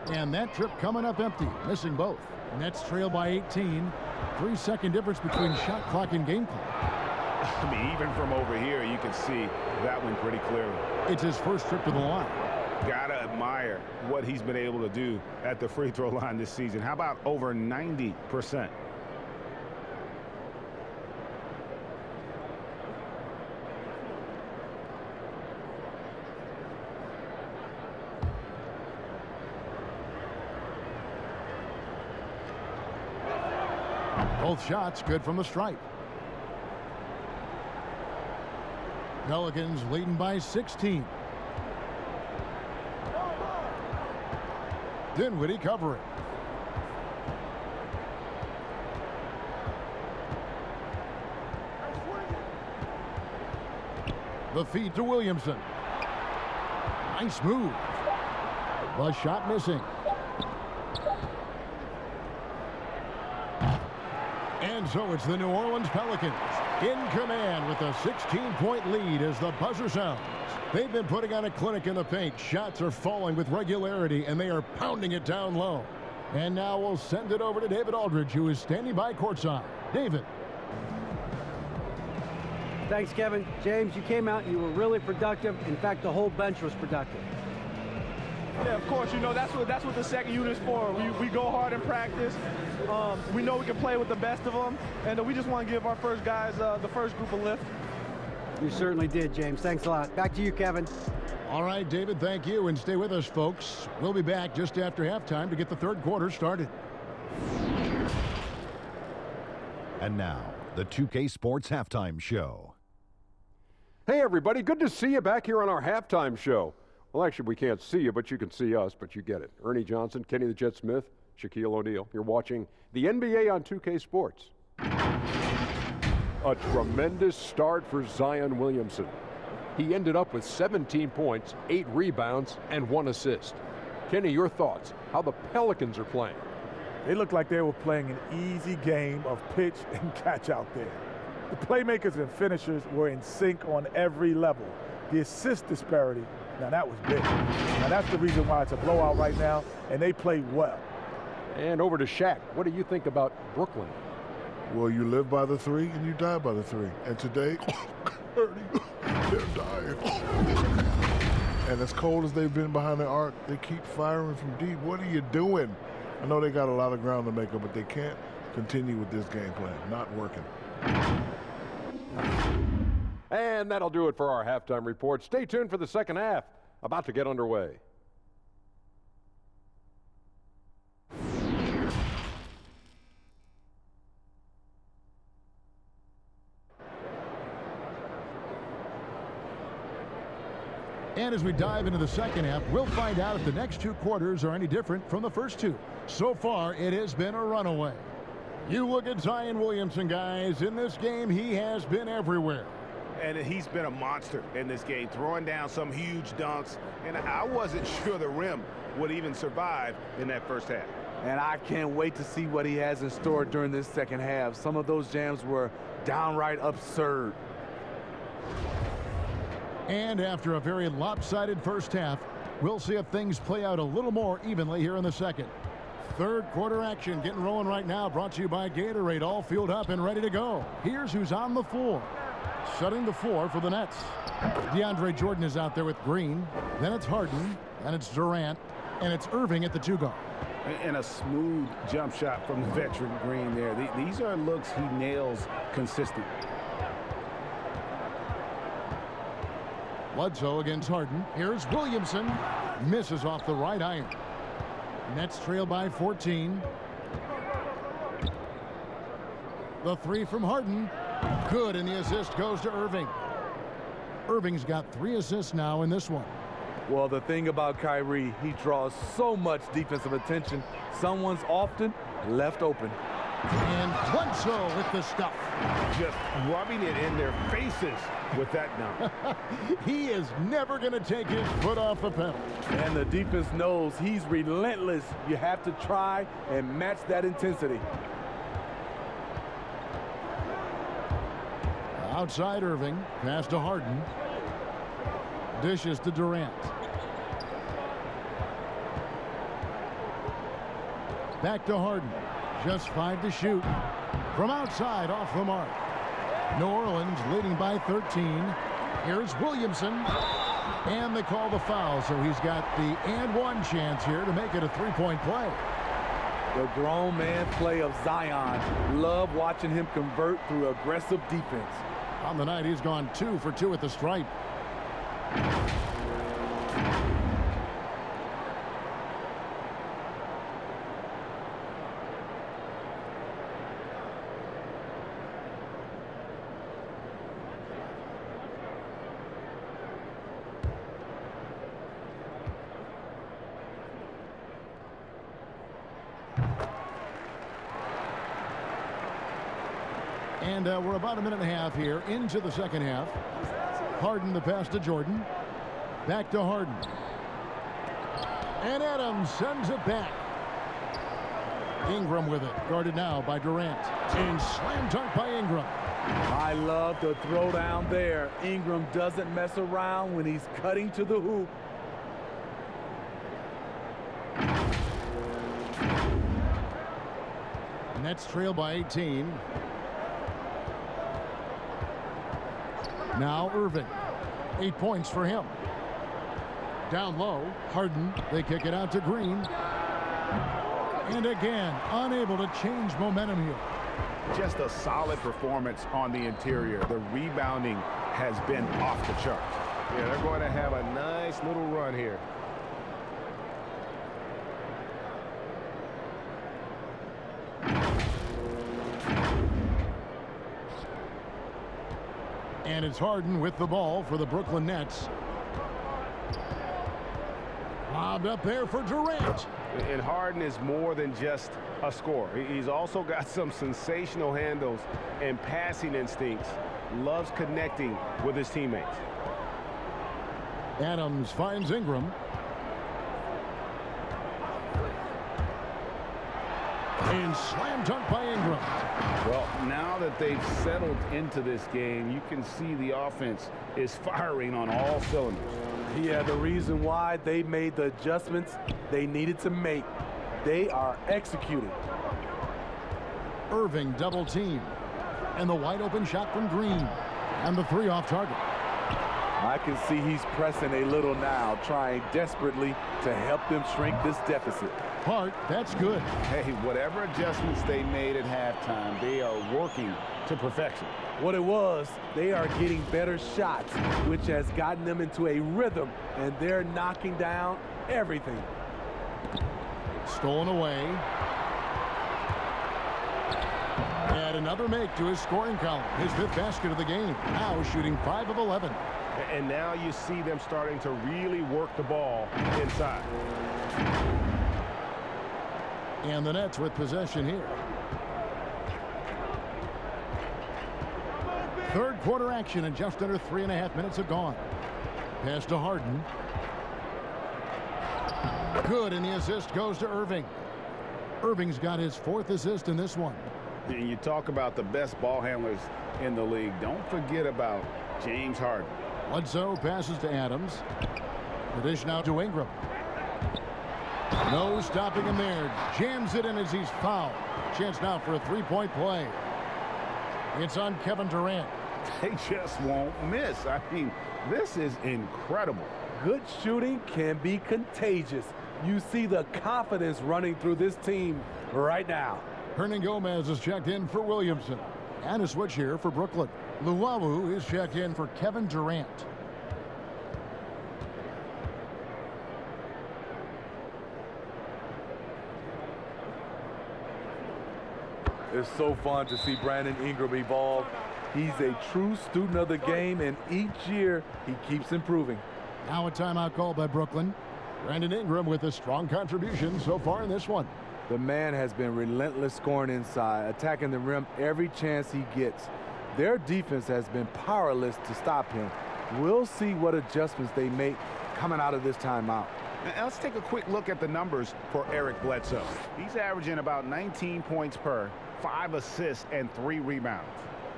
And that trip coming up empty, missing both. Nets trail by 18. 3-second difference between shot clock and game clock. I mean, even from over here, you can see that one pretty clearly. It's his first trip to the line. Gotta admire what he's been able to do at the free throw line this season. How about over 90%? Both shots good from the stripe. Pelicans leading by 16. Dinwiddie covering. The feed to Williamson. Nice move. The shot missing. And so it's the New Orleans Pelicans in command with a 16-point lead as the buzzer sounds. They've been putting on a clinic in the paint. Shots are falling with regularity, and they are pounding it down low. And now we'll send it over to David Aldridge, who is standing by courtside. David. Thanks, Kevin. James, you came out and you were really productive. In fact, the whole bench was productive. Yeah, of course, you know, that's what the second unit is for. We go hard in practice. We know we can play with the best of them, and we just want to give our first guys, the first group, a lift. You certainly did, James. Thanks a lot. Back to you, Kevin. All right, David, thank you, and stay with us, folks. We'll be back just after halftime to get the third quarter started. And now, the 2K Sports Halftime Show. Hey, everybody. Good to see you back here on our halftime show. Well, actually, we can't see you, but you can see us, but you get it. Ernie Johnson, Kenny the Jet Smith, Shaquille O'Neal. You're watching the NBA on 2K Sports. A tremendous start for Zion Williamson. He ended up with 17 points, 8 rebounds, and 1 assist. Kenny, your thoughts? How the Pelicans are playing? They look like they were playing an easy game of pitch and catch out there. The playmakers and finishers were in sync on every level. The assist disparity, now that was big. Now that's the reason why it's a blowout right now, and they played well. And over to Shaq. What do you think about Brooklyn? Well, you live by the three and you die by the three. And today, they're dying. And as cold as they've been behind the arc, they keep firing from deep. What are you doing? I know they got a lot of ground to make up, but they can't continue with this game plan. Not working. And that'll do it for our halftime report. Stay tuned for the second half. About to get underway. And as we dive into the second half, we'll find out if the next two quarters are any different from the first two. So far, it has been a runaway. You look at Zion Williamson, guys. In this game, he has been everywhere. And he's been a monster in this game, throwing down some huge dunks. And I wasn't sure the rim would even survive in that first half. And I can't wait to see what he has in store during this second half. Some of those jams were downright absurd. And after a very lopsided first half, we'll see if things play out a little more evenly here in the second. Third quarter action getting rolling right now, brought to you by Gatorade, all fueled up and ready to go. Here's who's on the floor. Shutting the floor for the Nets. DeAndre Jordan is out there with Green. Then it's Harden, and it's Durant, and it's Irving at the two-guard. And a smooth jump shot from the veteran Green there. These are looks he nails consistently. Bledsoe against Harden. Here's Williamson. Misses off the right iron. Nets trail by 14. The three from Harden. Good, and the assist goes to Irving. Irving's got 3 assists now in this one. Well, the thing about Kyrie, he draws so much defensive attention. Someone's often left open. And Bledsoe with the stuff. Just rubbing it in their faces with that dunk. He is never going to take his foot off the pedal. And the defense knows he's relentless. You have to try and match that intensity. Outside Irving, pass to Harden. Dishes to Durant. Back to Harden. Just 5 to shoot. From outside, off the mark. New Orleans leading by 13. Here's Williamson. And they call the foul, so he's got the and one chance here to make it a three-point play. The grown man play of Zion. Love watching him convert through aggressive defense. On the night, he's gone 2 for 2 at the stripe. And we're about a minute and a half here into the second half. Harden, the pass to Jordan. Back to Harden. And Adams sends it back. Ingram with it. Guarded now by Durant. And slam dunk by Ingram. I love the throwdown there. Ingram doesn't mess around when he's cutting to the hoop. Nets trail by 18. Now Irving. 8 points for him. Down low, Harden. They kick it out to Green. And again, unable to change momentum here. Just a solid performance on the interior. The rebounding has been off the charts. Yeah, they're going to have a nice little run here. And it's Harden with the ball for the Brooklyn Nets. Lobbed up there for Durant. And Harden is more than just a scorer. He's also got some sensational handles and passing instincts. Loves connecting with his teammates. Adams finds Ingram. And slam dunk by Ingram. Well, now that they've settled into this game, you can see the offense is firing on all cylinders. Yeah, the reason why they made the adjustments they needed to make. They are executing. Irving double team. And the wide open shot from Green. And the three off target. I can see he's pressing a little now, trying desperately to help them shrink this deficit. Hart, that's good. Hey, whatever adjustments they made at halftime, they are working to perfection. What it was, they are getting better shots, which has gotten them into a rhythm, and they're knocking down everything. Stolen away. And another make to his scoring column. His 5th basket of the game. Now shooting 5 of 11. And now you see them starting to really work the ball inside. And the Nets with possession here. Third quarter action, and just under 3.5 minutes have gone. Pass to Harden. Good, and the assist goes to Irving. Irving's got his 4th assist in this one. And you talk about the best ball handlers in the league. Don't forget about James Harden. Bledsoe passes to Adams. The dish now to Ingram. No stopping him there. Jams it in as he's fouled. Chance now for a three-point play. It's on Kevin Durant. They just won't miss. I mean, this is incredible. Good shooting can be contagious. You see the confidence running through this team right now. Hernan Gomez is checked in for Williamson. And a switch here for Brooklyn. Luwawu is checked in for Kevin Durant. It's so fun to see Brandon Ingram evolve. He's a true student of the game, and each year he keeps improving. Now a timeout called by Brooklyn. Brandon Ingram with a strong contribution so far in this one. The man has been relentless scoring inside, attacking the rim every chance he gets. Their defense has been powerless to stop him. We'll see what adjustments they make coming out of this timeout. Now let's take a quick look at the numbers for Eric Bledsoe. He's averaging about 19 points per, 5 assists, and 3 rebounds.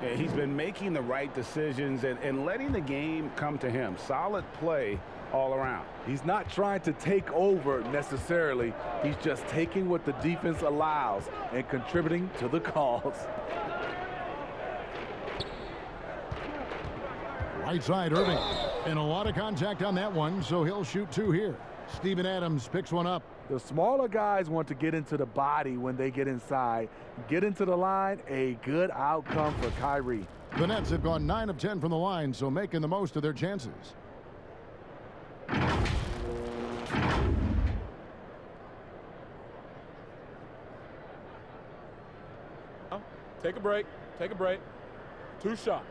Yeah, he's been making the right decisions and letting the game come to him. Solid play all around. He's not trying to take over necessarily. He's just taking what the defense allows and contributing to the cause. Right side, Irving. And a lot of contact on that one, so he'll shoot 2 here. Steven Adams picks one up. The smaller guys want to get into the body when they get inside. Get into the line, a good outcome for Kyrie. The Nets have gone 9 of 10 from the line, so making the most of their chances. Take a break. Take a break. 2 shots.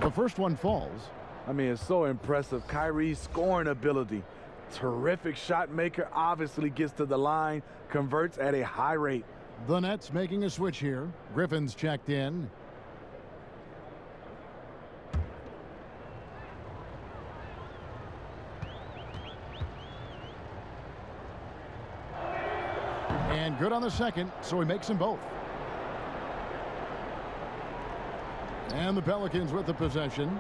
The first one falls. I mean, it's so impressive. Kyrie's scoring ability. Terrific shot maker, obviously gets to the line, converts at a high rate. The Nets making a switch here. Griffin's checked in. And good on the second, so he makes them both. And the Pelicans with the possession.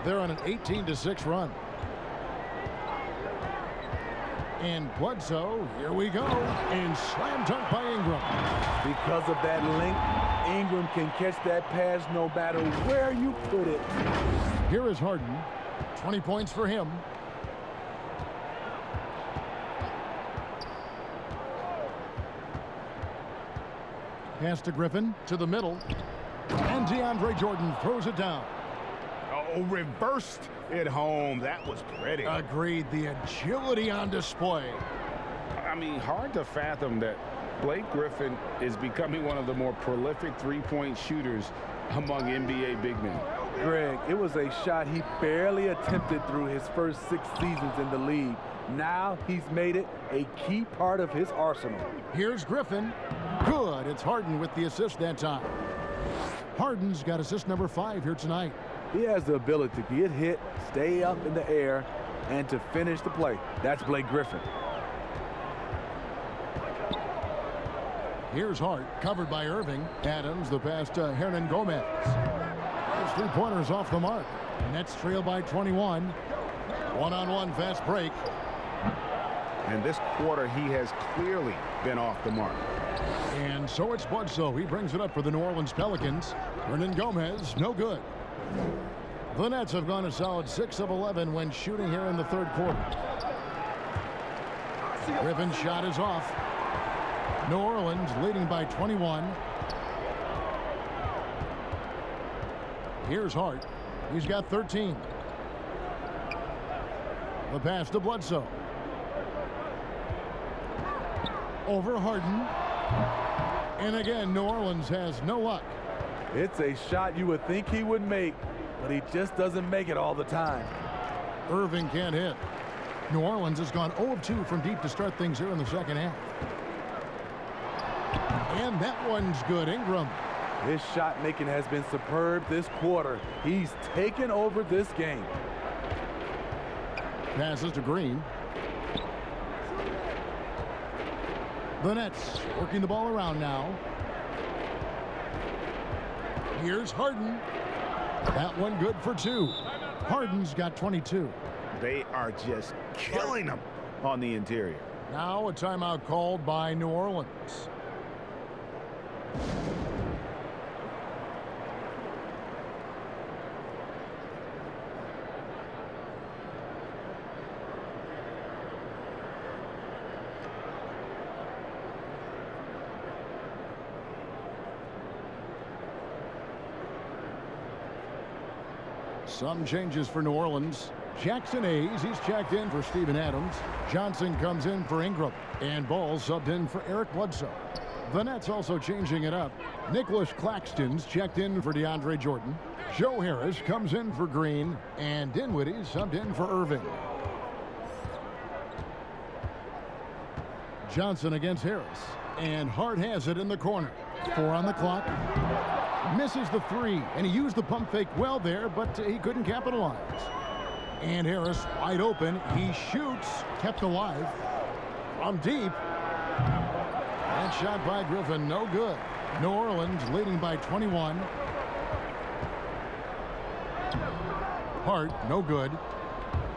They're on an 18-6 run. And Bledsoe, here we go, and slam dunk by Ingram. Because of that length, Ingram can catch that pass no matter where you put it. Here is Harden, 20 points for him. Pass to Griffin, to the middle, and DeAndre Jordan throws it down. Oh, reversed it home. That was pretty. Agreed. The agility on display. I mean, hard to fathom that Blake Griffin is becoming one of the more prolific three-point shooters among NBA big men. Greg, it was a shot he barely attempted through his first 6 seasons in the league. Now he's made it a key part of his arsenal. Here's Griffin. Good. It's Harden with the assist that time. Harden's got assist number 5 here tonight. He has the ability to get hit, stay up in the air, and to finish the play. That's Blake Griffin. Here's Hart, covered by Irving. Adams, the pass to Hernan Gomez. Those 3-pointers off the mark. Nets trail by 21. One-on-one fast break. And this quarter, he has clearly been off the mark. And so it's Bledsoe. He brings it up for the New Orleans Pelicans. Hernan Gomez, no good. The Nets have gone a solid 6 of 11 when shooting here in the third quarter. Griffin's shot is off. New Orleans leading by 21. Here's Hart. He's got 13. The pass to Bledsoe. Over Harden. And again, New Orleans has no luck. It's a shot you would think he would make, but he just doesn't make it all the time. Irving can't hit. New Orleans has gone 0 of 2 from deep to start things here in the second half. And that one's good. Ingram. His shot making has been superb this quarter. He's taken over this game. Passes to Green. The Nets working the ball around now. Here's Harden. That one good for 2. Harden's got 22. They are just killing them on the interior. Now a timeout called by New Orleans. Some changes for New Orleans. Jackson Hayes, he's checked in for Steven Adams. Johnson comes in for Ingram. And Ball subbed in for Eric Bledsoe. The Nets also changing it up. Nicholas Claxton's checked in for DeAndre Jordan. Joe Harris comes in for Green. And Dinwiddie subbed in for Irving. Johnson against Harris. And Hart has it in the corner. 4 on the clock. Misses the 3, and he used the pump fake well there, but he couldn't capitalize. And Harris wide open. He shoots, kept alive from deep. And shot by Griffin, no good. New Orleans leading by 21. Hart, no good.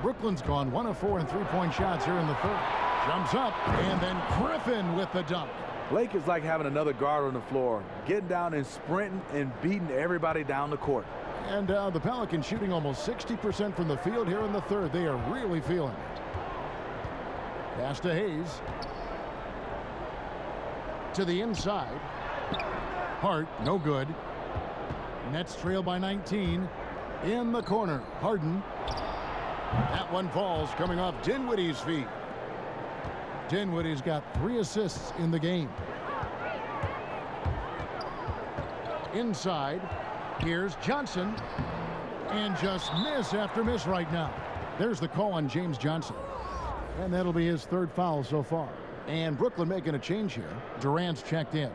Brooklyn's gone 1 of 4 in 3-point shots here in the third. Jumps up, and then Griffin with the dunk. Blake is like having another guard on the floor, getting down and sprinting and beating everybody down the court. And the Pelicans shooting almost 60% from the field here in the third. They are really feeling it. Pass to Hayes. To the inside. Hart, no good. Nets trail by 19. In the corner, Harden. That one falls, coming off Dinwiddie's feet. Dinwiddie's got 3 assists in the game. Inside, here's Johnson. And just miss after miss right now. There's the call on James Johnson. And that'll be his 3rd foul so far. And Brooklyn making a change here. Durant's checked in.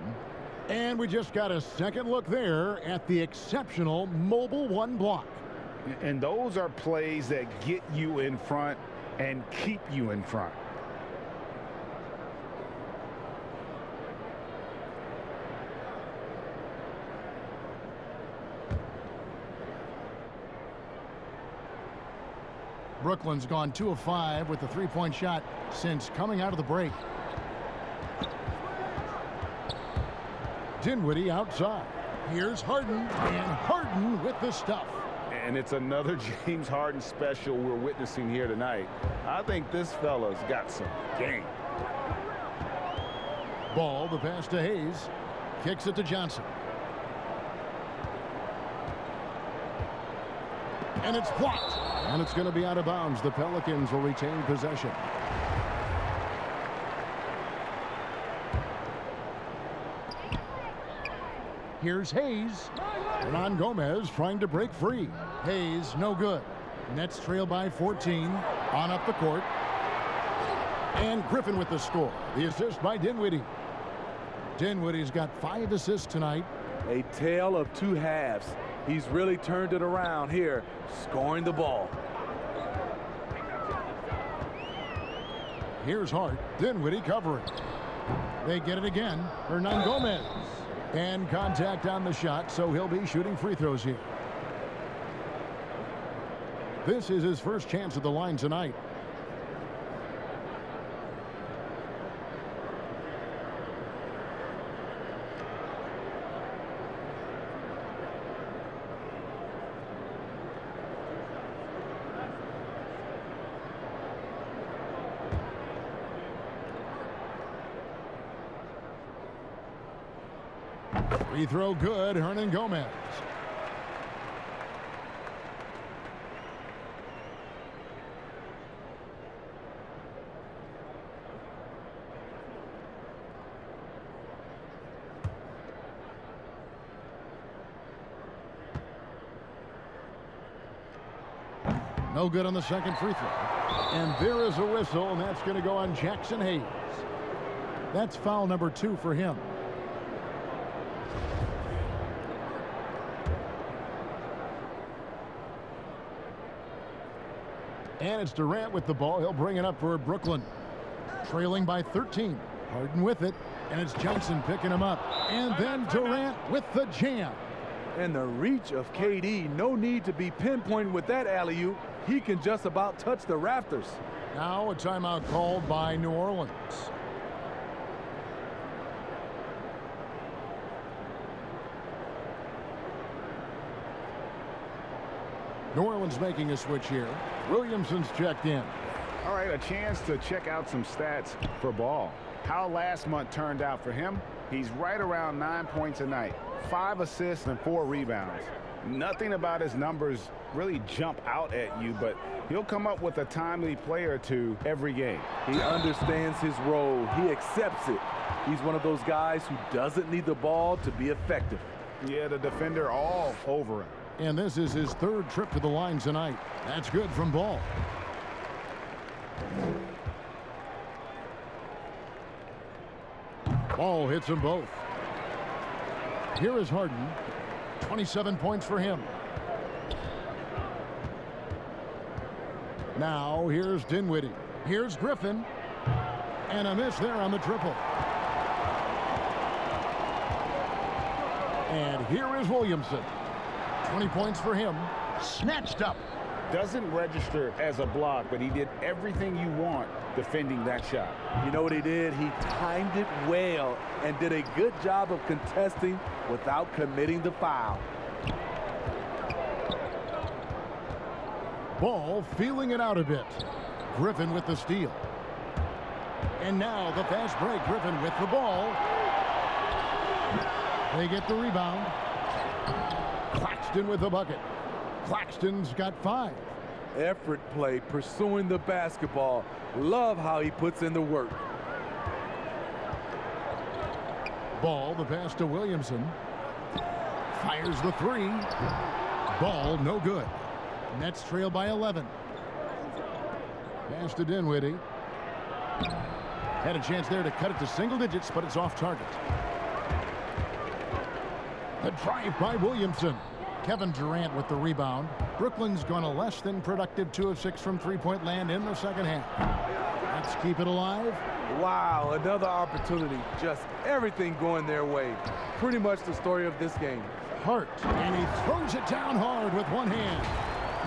And we just got a second look there at the exceptional mobile 1 block. And those are plays that get you in front and keep you in front. Brooklyn's gone 2 of 5 with the three-point shot since coming out of the break. Dinwiddie outside. Here's Harden, and Harden with the stuff. And it's another James Harden special we're witnessing here tonight. I think this fella's got some game. Ball, the pass to Hayes. Kicks it to Johnson. And it's blocked. And it's going to be out of bounds. The Pelicans will retain possession. Here's Hayes. Hernan Gomez trying to break free. Hayes, no good. Nets trail by 14. On up the court. And Griffin with the score. The assist by Dinwiddie. Dinwiddie's got 5 assists tonight. A tale of two halves. He's really turned it around here, scoring the ball. Here's Hart. Dinwiddie covering. They get it again. Hernan Gomez. And contact on the shot, so he'll be shooting free throws here. This is his first chance at the line tonight. Free throw good. Hernan Gomez. No good on the second free throw. And there is a whistle, and that's going to go on Jackson Hayes. That's foul number 2 for him. And it's Durant with the ball. He'll bring it up for Brooklyn. Trailing by 13. Harden with it. And it's Johnson picking him up. And then Durant with the jam. And the reach of KD. No need to be pinpointed with that alley-oop. He can just about touch the rafters. Now a timeout called by New Orleans. New Orleans making a switch here. Williamson's checked in. All right, a chance to check out some stats for Ball. How last month turned out for him? He's right around 9 points a night, 5 assists and 4 rebounds. Nothing about his numbers really jump out at you, but he'll come up with a timely play or two every game. He understands his role. He accepts it. He's one of those guys who doesn't need the ball to be effective. Yeah, the defender all over him. And this is his 3rd trip to the line tonight. That's good from Ball. Ball hits them both. Here is Harden. 27 points for him. Now here's Dinwiddie. Here's Griffin. And a miss there on the triple. And here is Williamson. 20 points for him. Snatched up. Doesn't register as a block, but he did everything you want defending that shot. You know what he did? He timed it well and did a good job of contesting without committing the foul. Ball feeling it out a bit. Griffin with the steal. And now the fast break. Griffin with the ball. They get the rebound. Claxton with the bucket. Claxton's got 5. Effort play, pursuing the basketball. Love how he puts in the work. Ball, the pass to Williamson. Fires the 3. Ball, no good. Nets trail by 11. Pass to Dinwiddie. Had a chance there to cut it to single digits, but it's off target. The drive by Williamson. Kevin Durant with the rebound. Brooklyn's gone a less than productive 2 of 6 from three-point land in the second half. Let's keep it alive. Wow, another opportunity. Just everything going their way. Pretty much the story of this game. Hart, and he throws it down hard with one hand.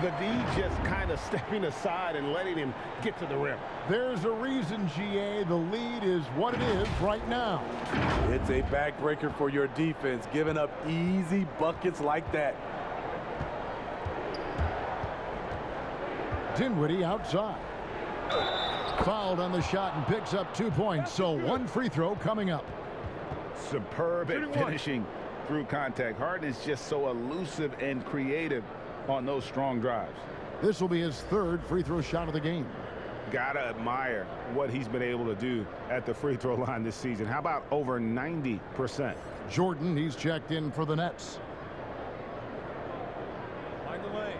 The D just kind of stepping aside and letting him get to the rim. There's a reason, GA. The lead is what it is right now. It's a backbreaker for your defense, giving up easy buckets like that. Dinwiddie outside. Fouled on the shot and picks up 2 points. So one free throw coming up. Superb at finishing through contact. Harden is just so elusive and creative on those strong drives. This will be his 3rd free throw shot of the game. Gotta admire what he's been able to do at the free throw line this season. How about over 90%? Jordan, he's checked in for the Nets. Mind the lane.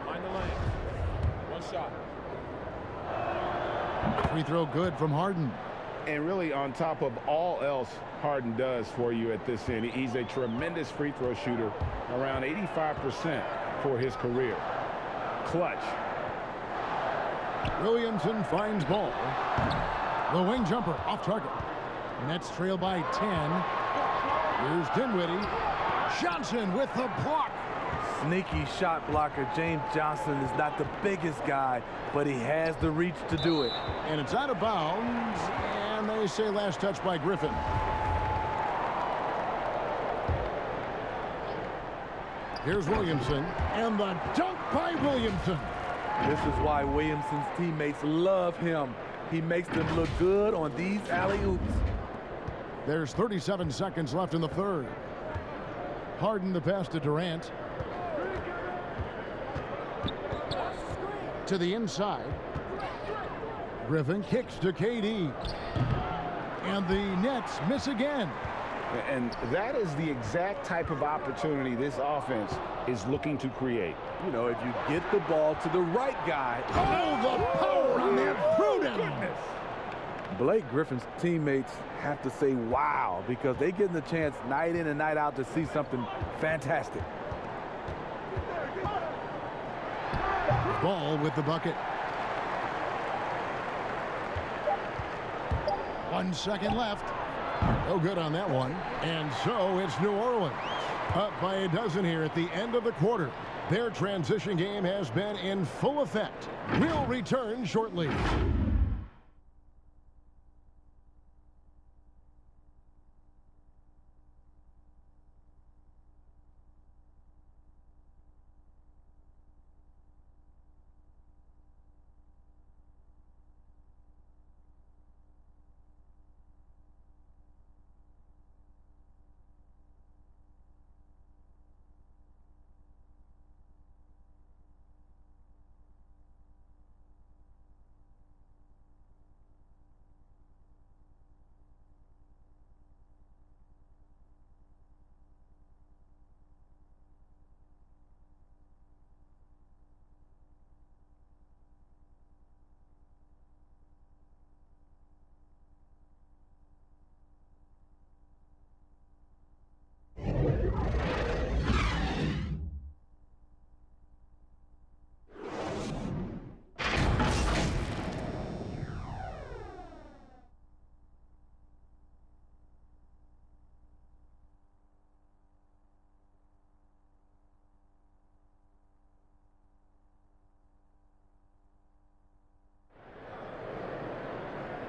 Mind the lane. One shot. Free throw good from Harden. And really, on top of all else Harden does for you at this end, he's a tremendous free throw shooter, around 85% for his career. Clutch. Williamson finds ball. The wing jumper off target. Nets trail by 10. Here's Dinwiddie. Johnson with the block. Sneaky shot blocker. James Johnson is not the biggest guy, but he has the reach to do it. And it's out of bounds, and they say last touch by Griffin. Here's Williamson, and the dunk by Williamson. This is why Williamson's teammates love him. He makes them look good on these alley-oops. There's 37 seconds left in the 3rd. Harden the pass to Durant. To the inside. Griffin kicks to KD. And the Nets miss again. And that is the exact type of opportunity this offense is looking to create. You know, if you get the ball to the right guy. Oh, the power on that throwdown. Goodness. Blake Griffin's teammates have to say wow, because they get the chance night in and night out to see something fantastic. Ball with the bucket. 1 second left. No good on that one. And so it's New Orleans up by a dozen here at the end of the quarter. Their transition game has been in full effect. We'll return shortly.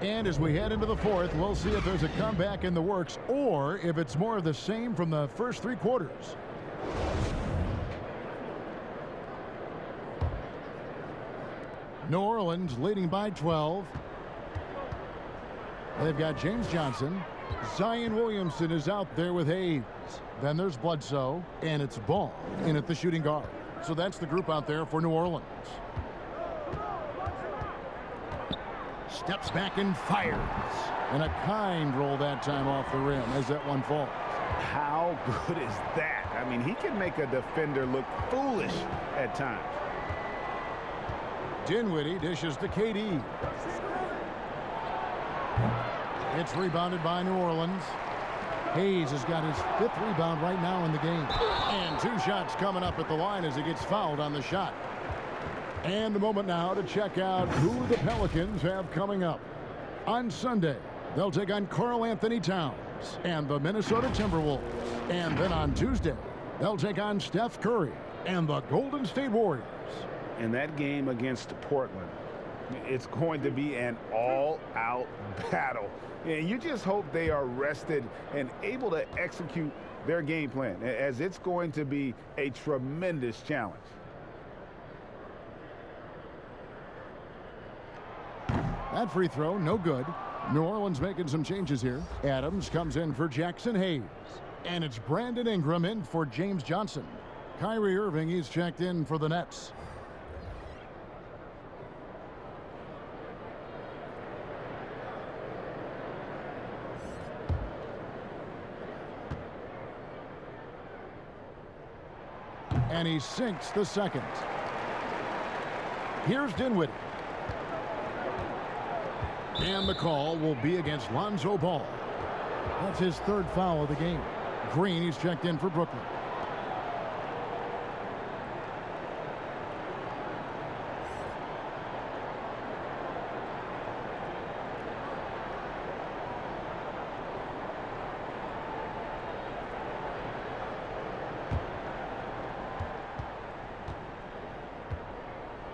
And as we head into the 4th, we'll see if there's a comeback in the works or if it's more of the same from the first 3 quarters. New Orleans leading by 12. They've got James Johnson. Zion Williamson is out there with Hayes. Then there's Bledsoe, and it's Ball in at the shooting guard. So that's the group out there for New Orleans. Steps back and fires. And a kind roll that time off the rim as that one falls. How good is that? I mean, he can make a defender look foolish at times. Dinwiddie dishes to KD. It's rebounded by New Orleans. Hayes has got his 5th rebound right now in the game. And 2 shots coming up at the line as he gets fouled on the shot. And a moment now to check out who the Pelicans have coming up. On Sunday, they'll take on Karl Anthony Towns and the Minnesota Timberwolves. And then on Tuesday, they'll take on Steph Curry and the Golden State Warriors. In that game against Portland, it's going to be an all-out battle. And you just hope they are rested and able to execute their game plan, as it's going to be a tremendous challenge. That free throw, no good. New Orleans making some changes here. Adams comes in for Jackson Hayes. And it's Brandon Ingram in for James Johnson. Kyrie Irving, he's checked in for the Nets. And he sinks the second. Here's Dinwiddie. And the call will be against Lonzo Ball. That's his third foul of the game. Green, he's checked in for Brooklyn.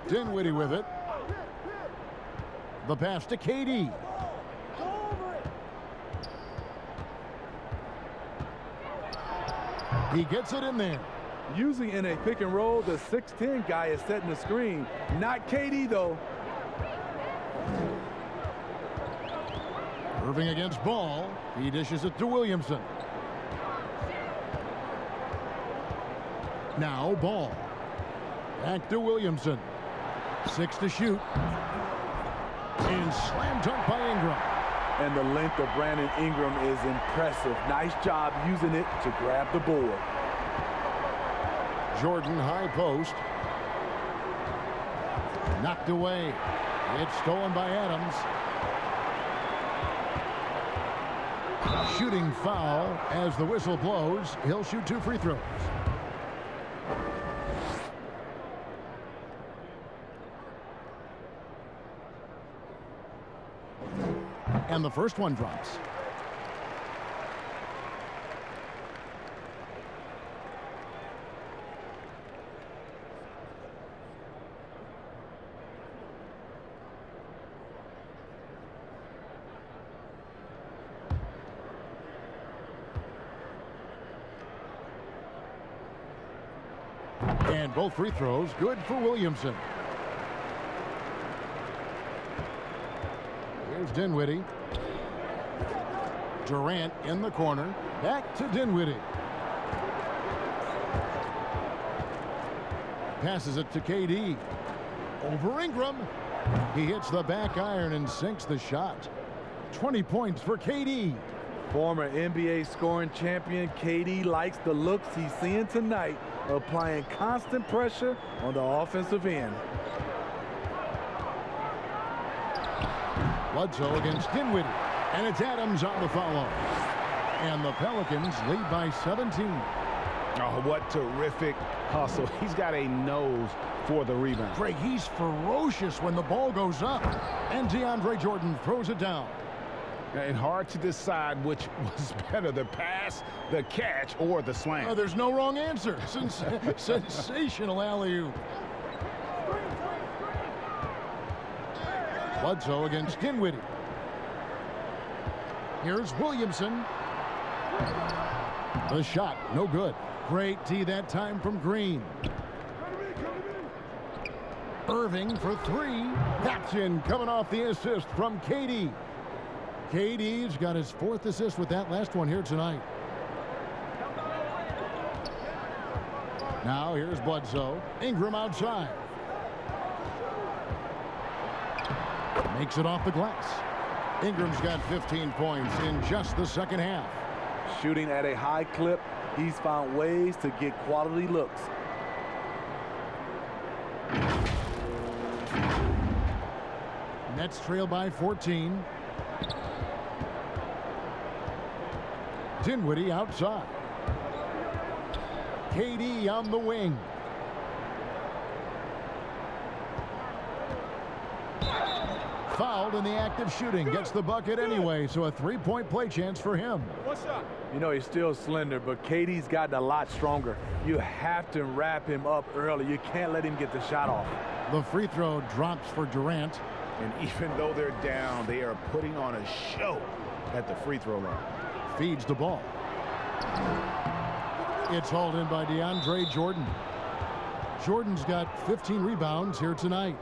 Dinwiddie with it. The pass to KD. He gets it in there. Usually in a pick and roll, the 6'10 guy is setting the screen. Not KD, though. Irving against Ball. He dishes it to Williamson. Now Ball. Back to Williamson. 6 to shoot. And slam dunk by Ingram. And the length of Brandon Ingram is impressive. Nice job using it to grab the board. Jordan high post. Knocked away. It's stolen by Adams. Shooting foul as the whistle blows. He'll shoot 2 free throws. And the first one drops. And both free throws good for Williamson. Here's Dinwiddie. Durant in the corner. Back to Dinwiddie. Passes it to KD. Over Ingram. He hits the back iron and sinks the shot. 20 points for KD. Former NBA scoring champion KD likes the looks he's seeing tonight, applying constant pressure on the offensive end. Bledsoe against Dinwiddie. And it's Adams on the follow. And the Pelicans lead by 17. Oh, what terrific hustle. He's got a nose for the rebound. Greg, he's ferocious when the ball goes up. And DeAndre Jordan throws it down. And hard to decide which was better, the pass, the catch, or the slam. There's no wrong answer. Sensational alley-oop. Bledsoe against Dinwiddie. Here's Williamson. The shot, no good. Great D that time from Green. Irving for 3. That's in, coming off the assist from KD. KD's got his 4th assist with that last one here tonight. Now here's Bledsoe. Ingram outside. Makes it off the glass. Ingram's got 15 points in just the second half. Shooting at a high clip, he's found ways to get quality looks. Nets trail by 14. Dinwiddie outside. KD on the wing. fouled in the act of shooting. Gets the bucket anyway, so a three-point play chance for him. One shot. You know, he's still slender, but KD's gotten a lot stronger. You have to wrap him up early. You can't let him get the shot off. The free throw drops for Durant. And even though they're down, they are putting on a show at the free throw line. Feeds the ball. It's hauled in by DeAndre Jordan. Jordan's got 15 rebounds here tonight.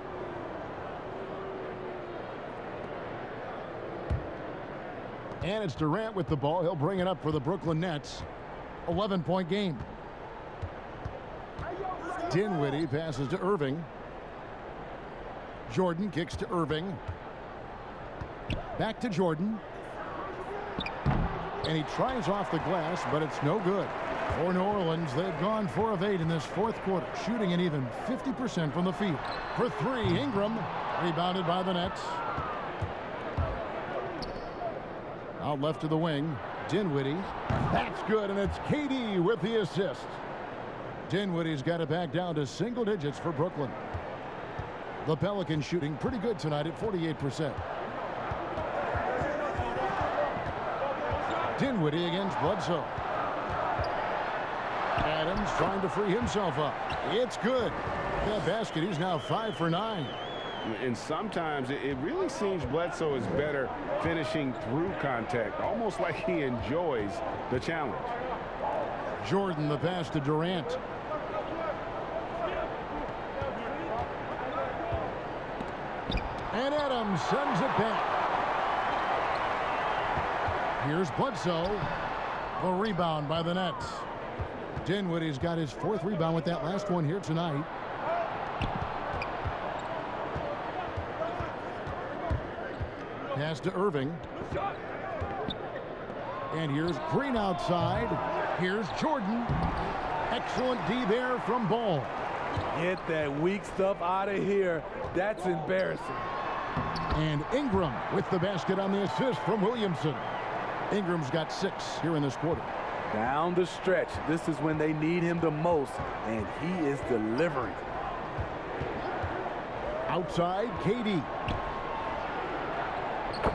And it's Durant with the ball. He'll bring it up for the Brooklyn Nets. 11-point game. Dinwiddie passes to Irving. Jordan kicks to Irving. Back to Jordan. And he tries off the glass, but it's no good. For New Orleans, they've gone 4 of 8 in this fourth quarter, shooting an even 50% from the field. For 3, Ingram, rebounded by the Nets. Out left to the wing, Dinwiddie. That's good, and it's KD with the assist. Dinwiddie's got it back down to single digits for Brooklyn. The Pelicans shooting pretty good tonight at 48%. Dinwiddie against Bledsoe. Adams trying to free himself up. It's good. That basket, he's now 5 for 9. And sometimes it really seems Bledsoe is better finishing through contact, almost like he enjoys the challenge. Jordan the pass to Durant. And Adams sends it back. Here's Bledsoe. The rebound by the Nets. Dinwiddie's got his 4th rebound with that last one here tonight. Pass to Irving. And here's Green outside. Here's Jordan. Excellent D there from Ball. Get that weak stuff out of here. That's embarrassing. And Ingram with the basket on the assist from Williamson. Ingram's got 6 here in this quarter. Down the stretch. This is when they need him the most, and he is delivering. Outside, KD.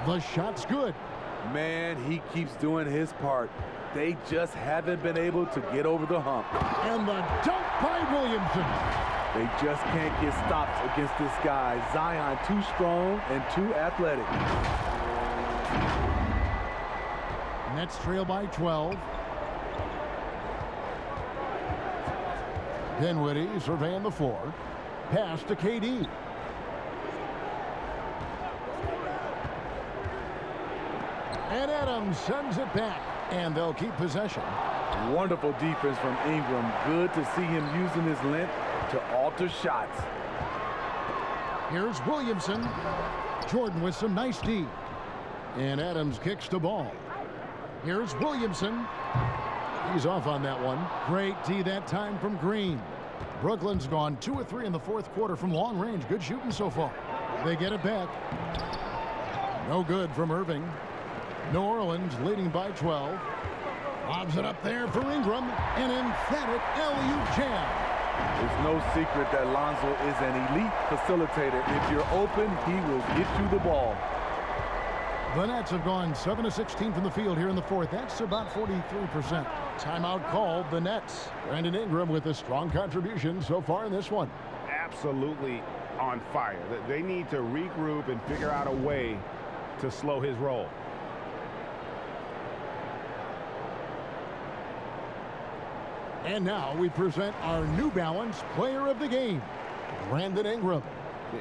The shot's good. Man, he keeps doing his part. They just haven't been able to get over the hump. And the dunk by Williamson. They just can't get stops against this guy. Zion too strong and too athletic. Nets trail by 12. Dinwiddie surveying the floor. Pass to KD. And Adams sends it back. And they'll keep possession. Wonderful defense from Ingram. Good to see him using his length to alter shots. Here's Williamson. Jordan with some nice D. And Adams kicks the ball. Here's Williamson. He's off on that one. Great D that time from Green. Brooklyn's gone 2 of 3 in the fourth quarter from long range. Good shooting so far. They get it back. No good from Irving. New Orleans leading by 12. Lobs it up there for Ingram. An emphatic alley-oop jam. It's no secret that Lonzo is an elite facilitator. If you're open, he will get you the ball. The Nets have gone 7 of 16 from the field here in the fourth. That's about 43%. Timeout called. The Nets. Brandon Ingram with a strong contribution so far in this one. Absolutely on fire. They need to regroup and figure out a way to slow his roll. And now we present our New Balance Player of the Game, Brandon Ingram.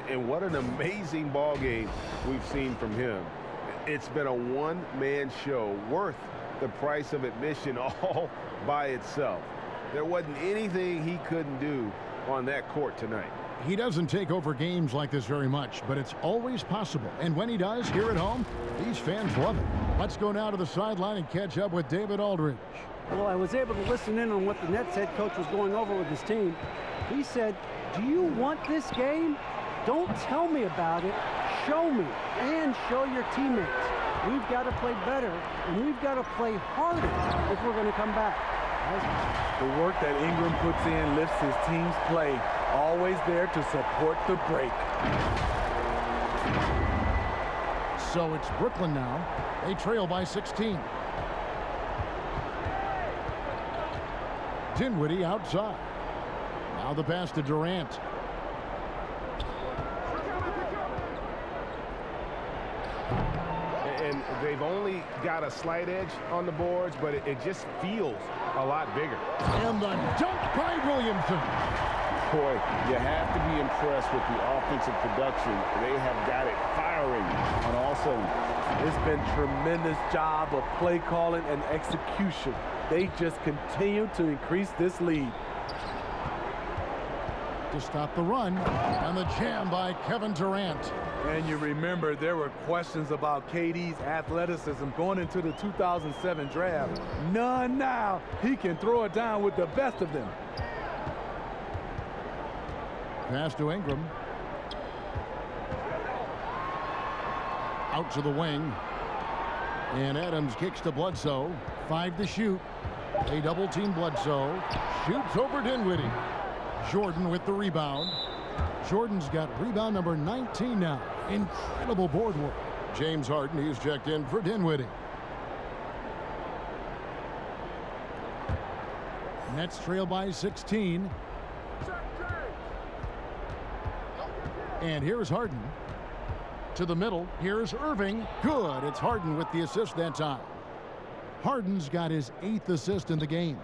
And what an amazing ball game we've seen from him. It's been a one-man show worth the price of admission all by itself. There wasn't anything he couldn't do on that court tonight. He doesn't take over games like this very much, but it's always possible. And when he does, here at home, these fans love it. Let's go now to the sideline and catch up with David Aldridge. Well, I was able to listen in on what the Nets head coach was going over with his team. He said, do you want this game? Don't tell me about it. Show me and show your teammates. We've got to play better, and we've got to play harder if we're going to come back. The work that Ingram puts in lifts his team's play. Always there to support the break. So it's Brooklyn now. They trail by 16. Dinwiddie outside. Now the pass to Durant. And they've only got a slight edge on the boards, but it just feels a lot bigger. And the dunk by Williamson. Boy, you have to be impressed with the offensive production. They have got it firing on all cylinders. It's been tremendous job of play calling and execution. They just continue to increase this lead. To stop the run, and the jam by Kevin Durant. And you remember there were questions about KD's athleticism going into the 2007 draft. None now. He can throw it down with the best of them. Pass to Ingram. Out to the wing. And Adams kicks to Bledsoe. 5 to shoot. They double team Bledsoe. Shoots over Dinwiddie. Jordan with the rebound. Jordan's got rebound number 19 now. Incredible board work. James Harden, he's checked in for Dinwiddie. Nets trail by 16. And here's Harden. To the middle. Here's Irving. Good. It's Harden with the assist that time. Harden's got his 8th assist in the game.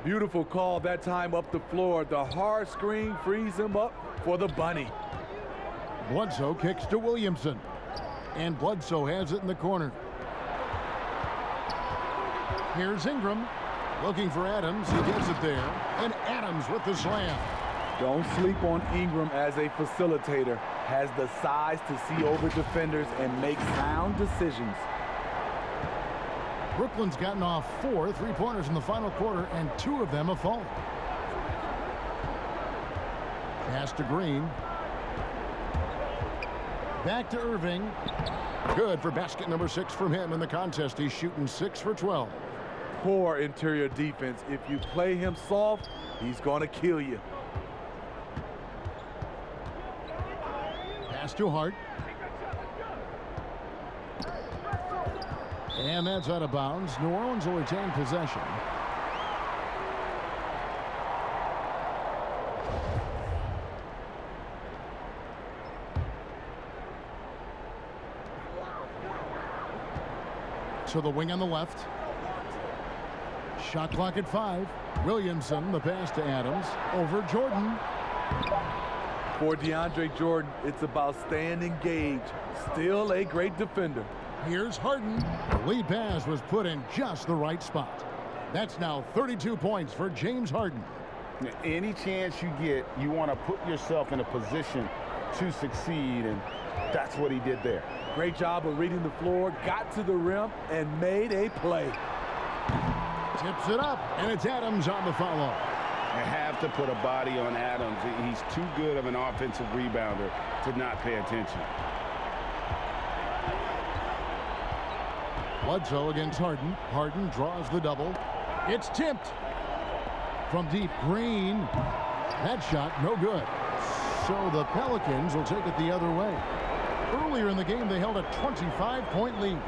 Beautiful call that time up the floor. The hard screen frees him up for the bunny. Bledsoe kicks to Williamson. And Bledsoe has it in the corner. Here's Ingram. Looking for Adams. He gets it there. And Adams with the slam. Don't sleep on Ingram as a facilitator. Has the size to see over defenders and make sound decisions. Brooklyn's gotten off 4 3-pointers in the final quarter, and 2 of them have fallen. Pass to Green. Back to Irving. Good for basket number 6 from him in the contest. He's shooting 6 for 12. Poor interior defense. If you play him soft, he's going to kill you. Pass to Hart. And that's out of bounds. New Orleans will retain possession. To the wing on the left. Shot clock at 5. Williamson, the pass to Adams. Over Jordan. For DeAndre Jordan, it's about staying engaged. Still a great defender. Here's Harden. The lead pass was put in just the right spot. That's now 32 points for James Harden. Any chance you get, you want to put yourself in a position to succeed, and that's what he did there. Great job of reading the floor, got to the rim, and made a play. Tips it up, and it's Adams on the follow. You have to put a body on Adams. He's too good of an offensive rebounder to not pay attention. Bledsoe against Harden. Harden draws the double. It's tipped. From deep, Green. That shot, no good. So the Pelicans will take it the other way. Earlier in the game, they held a 25-point lead.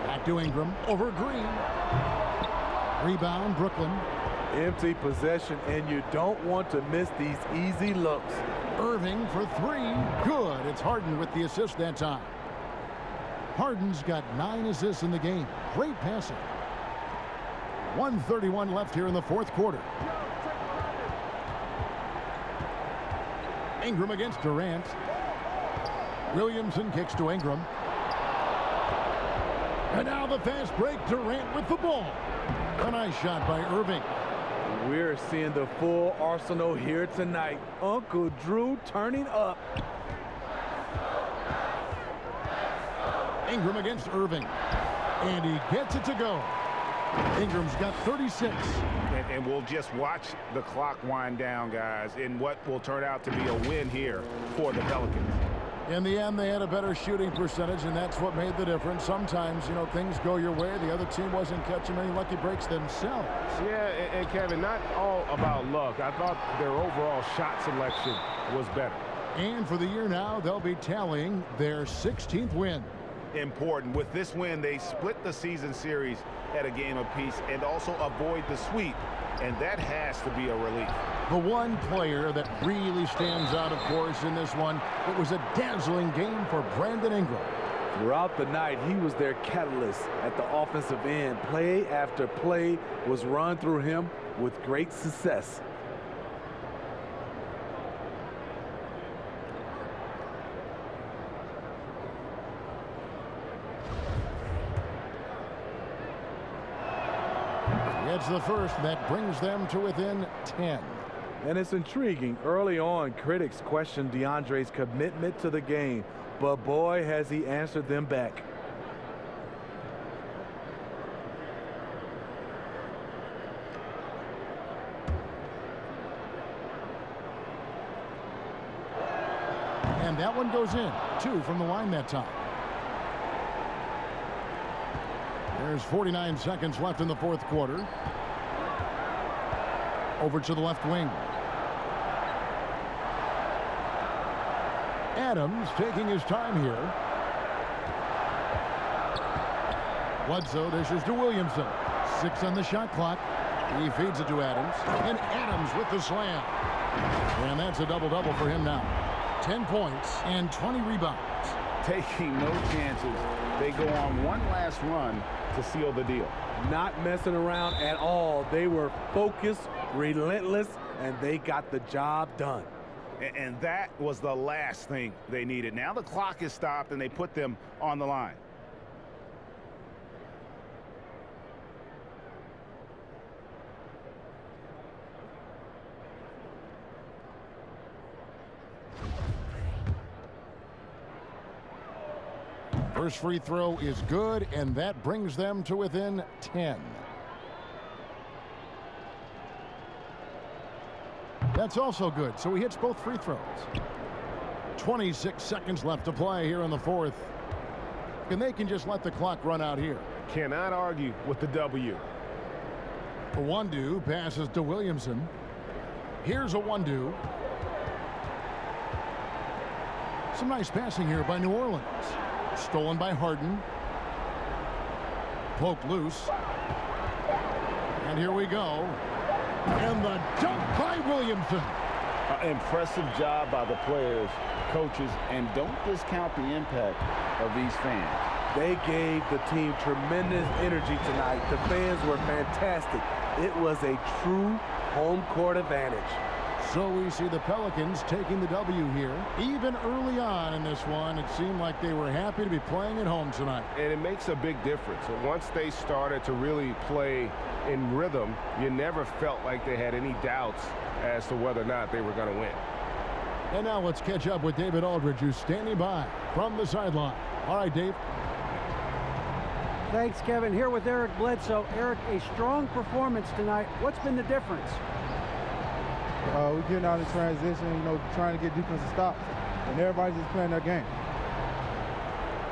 Back to Ingram. Over Green. Rebound, Brooklyn. Empty possession, and you don't want to miss these easy looks. Irving for 3. Good. It's Harden with the assist that time. Harden's got 9 assists in the game. Great passing. 1:31 left here in the 4th quarter. Ingram against Durant. Williamson kicks to Ingram. And now the fast break. Durant with the ball. A nice shot by Irving. We're seeing the full arsenal here tonight. Uncle Drew turning up. Ingram against Irving. And he gets it to go. Ingram's got 36. And we'll just watch the clock wind down, guys, in what will turn out to be a win here for the Pelicans. In the end, they had a better shooting percentage, and that's what made the difference. Sometimes, you know, things go your way. The other team wasn't catching many lucky breaks themselves. Yeah, and Kevin, not all about luck. I thought their overall shot selection was better. And for the year now, they'll be tallying their 16th win. Important. With this win, they split the season series at a game apiece and also avoid the sweep. And that has to be a relief. The one player that really stands out, of course, in this one, it was a dazzling game for Brandon Ingram. Throughout the night, he was their catalyst at the offensive end. Play after play was run through him with great success. It's the first that brings them to within 10. And it's intriguing. Early on, critics questioned DeAndre's commitment to the game, but boy, has he answered them back. And that one goes in. 2 from the line that time. There's 49 seconds left in the fourth quarter. Over to the left wing. Adams taking his time here. Bledsoe dishes to Williamson. 6 on the shot clock. He feeds it to Adams. And Adams with the slam. And that's a double-double for him now. 10 points and 20 rebounds. Taking no chances. They go on one last run to seal the deal. Not messing around at all. They were focused, relentless, and they got the job done. And that was the last thing they needed. Now the clock is stopped, and they put them on the line. First free throw is good, and that brings them to within 10. That's also good, so he hits both free throws. 26 seconds left to play here in the fourth. And they can just let the clock run out here. Cannot argue with the W. Wandu passes to Williamson. Here's a Wandu. Some nice passing here by New Orleans. Stolen by Harden. Poked loose. And here we go. And the dunk by Williamson. Impressive job by the players, coaches, and don't discount the impact of these fans. They gave the team tremendous energy tonight. The fans were fantastic. It was a true home court advantage. So we see the Pelicans taking the W here. Even early on in this one, it seemed like they were happy to be playing at home tonight. And it makes a big difference. Once they started to really play in rhythm, you never felt like they had any doubts as to whether or not they were going to win. And now let's catch up with David Aldridge, who's standing by from the sideline. All right, Dave. Thanks, Kevin. Here with Eric Bledsoe. Eric, a strong performance tonight. What's been the difference? We're getting out of transition, trying to get defensive stops. And everybody's just playing their game.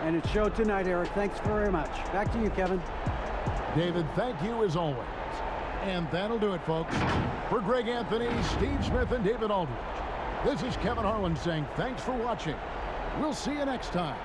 And it showed tonight, Eric. Thanks very much. Back to you, Kevin. David, thank you as always. And that'll do it, folks. For Greg Anthony, Steve Smith, and David Aldridge, this is Kevin Harlan saying thanks for watching. We'll see you next time.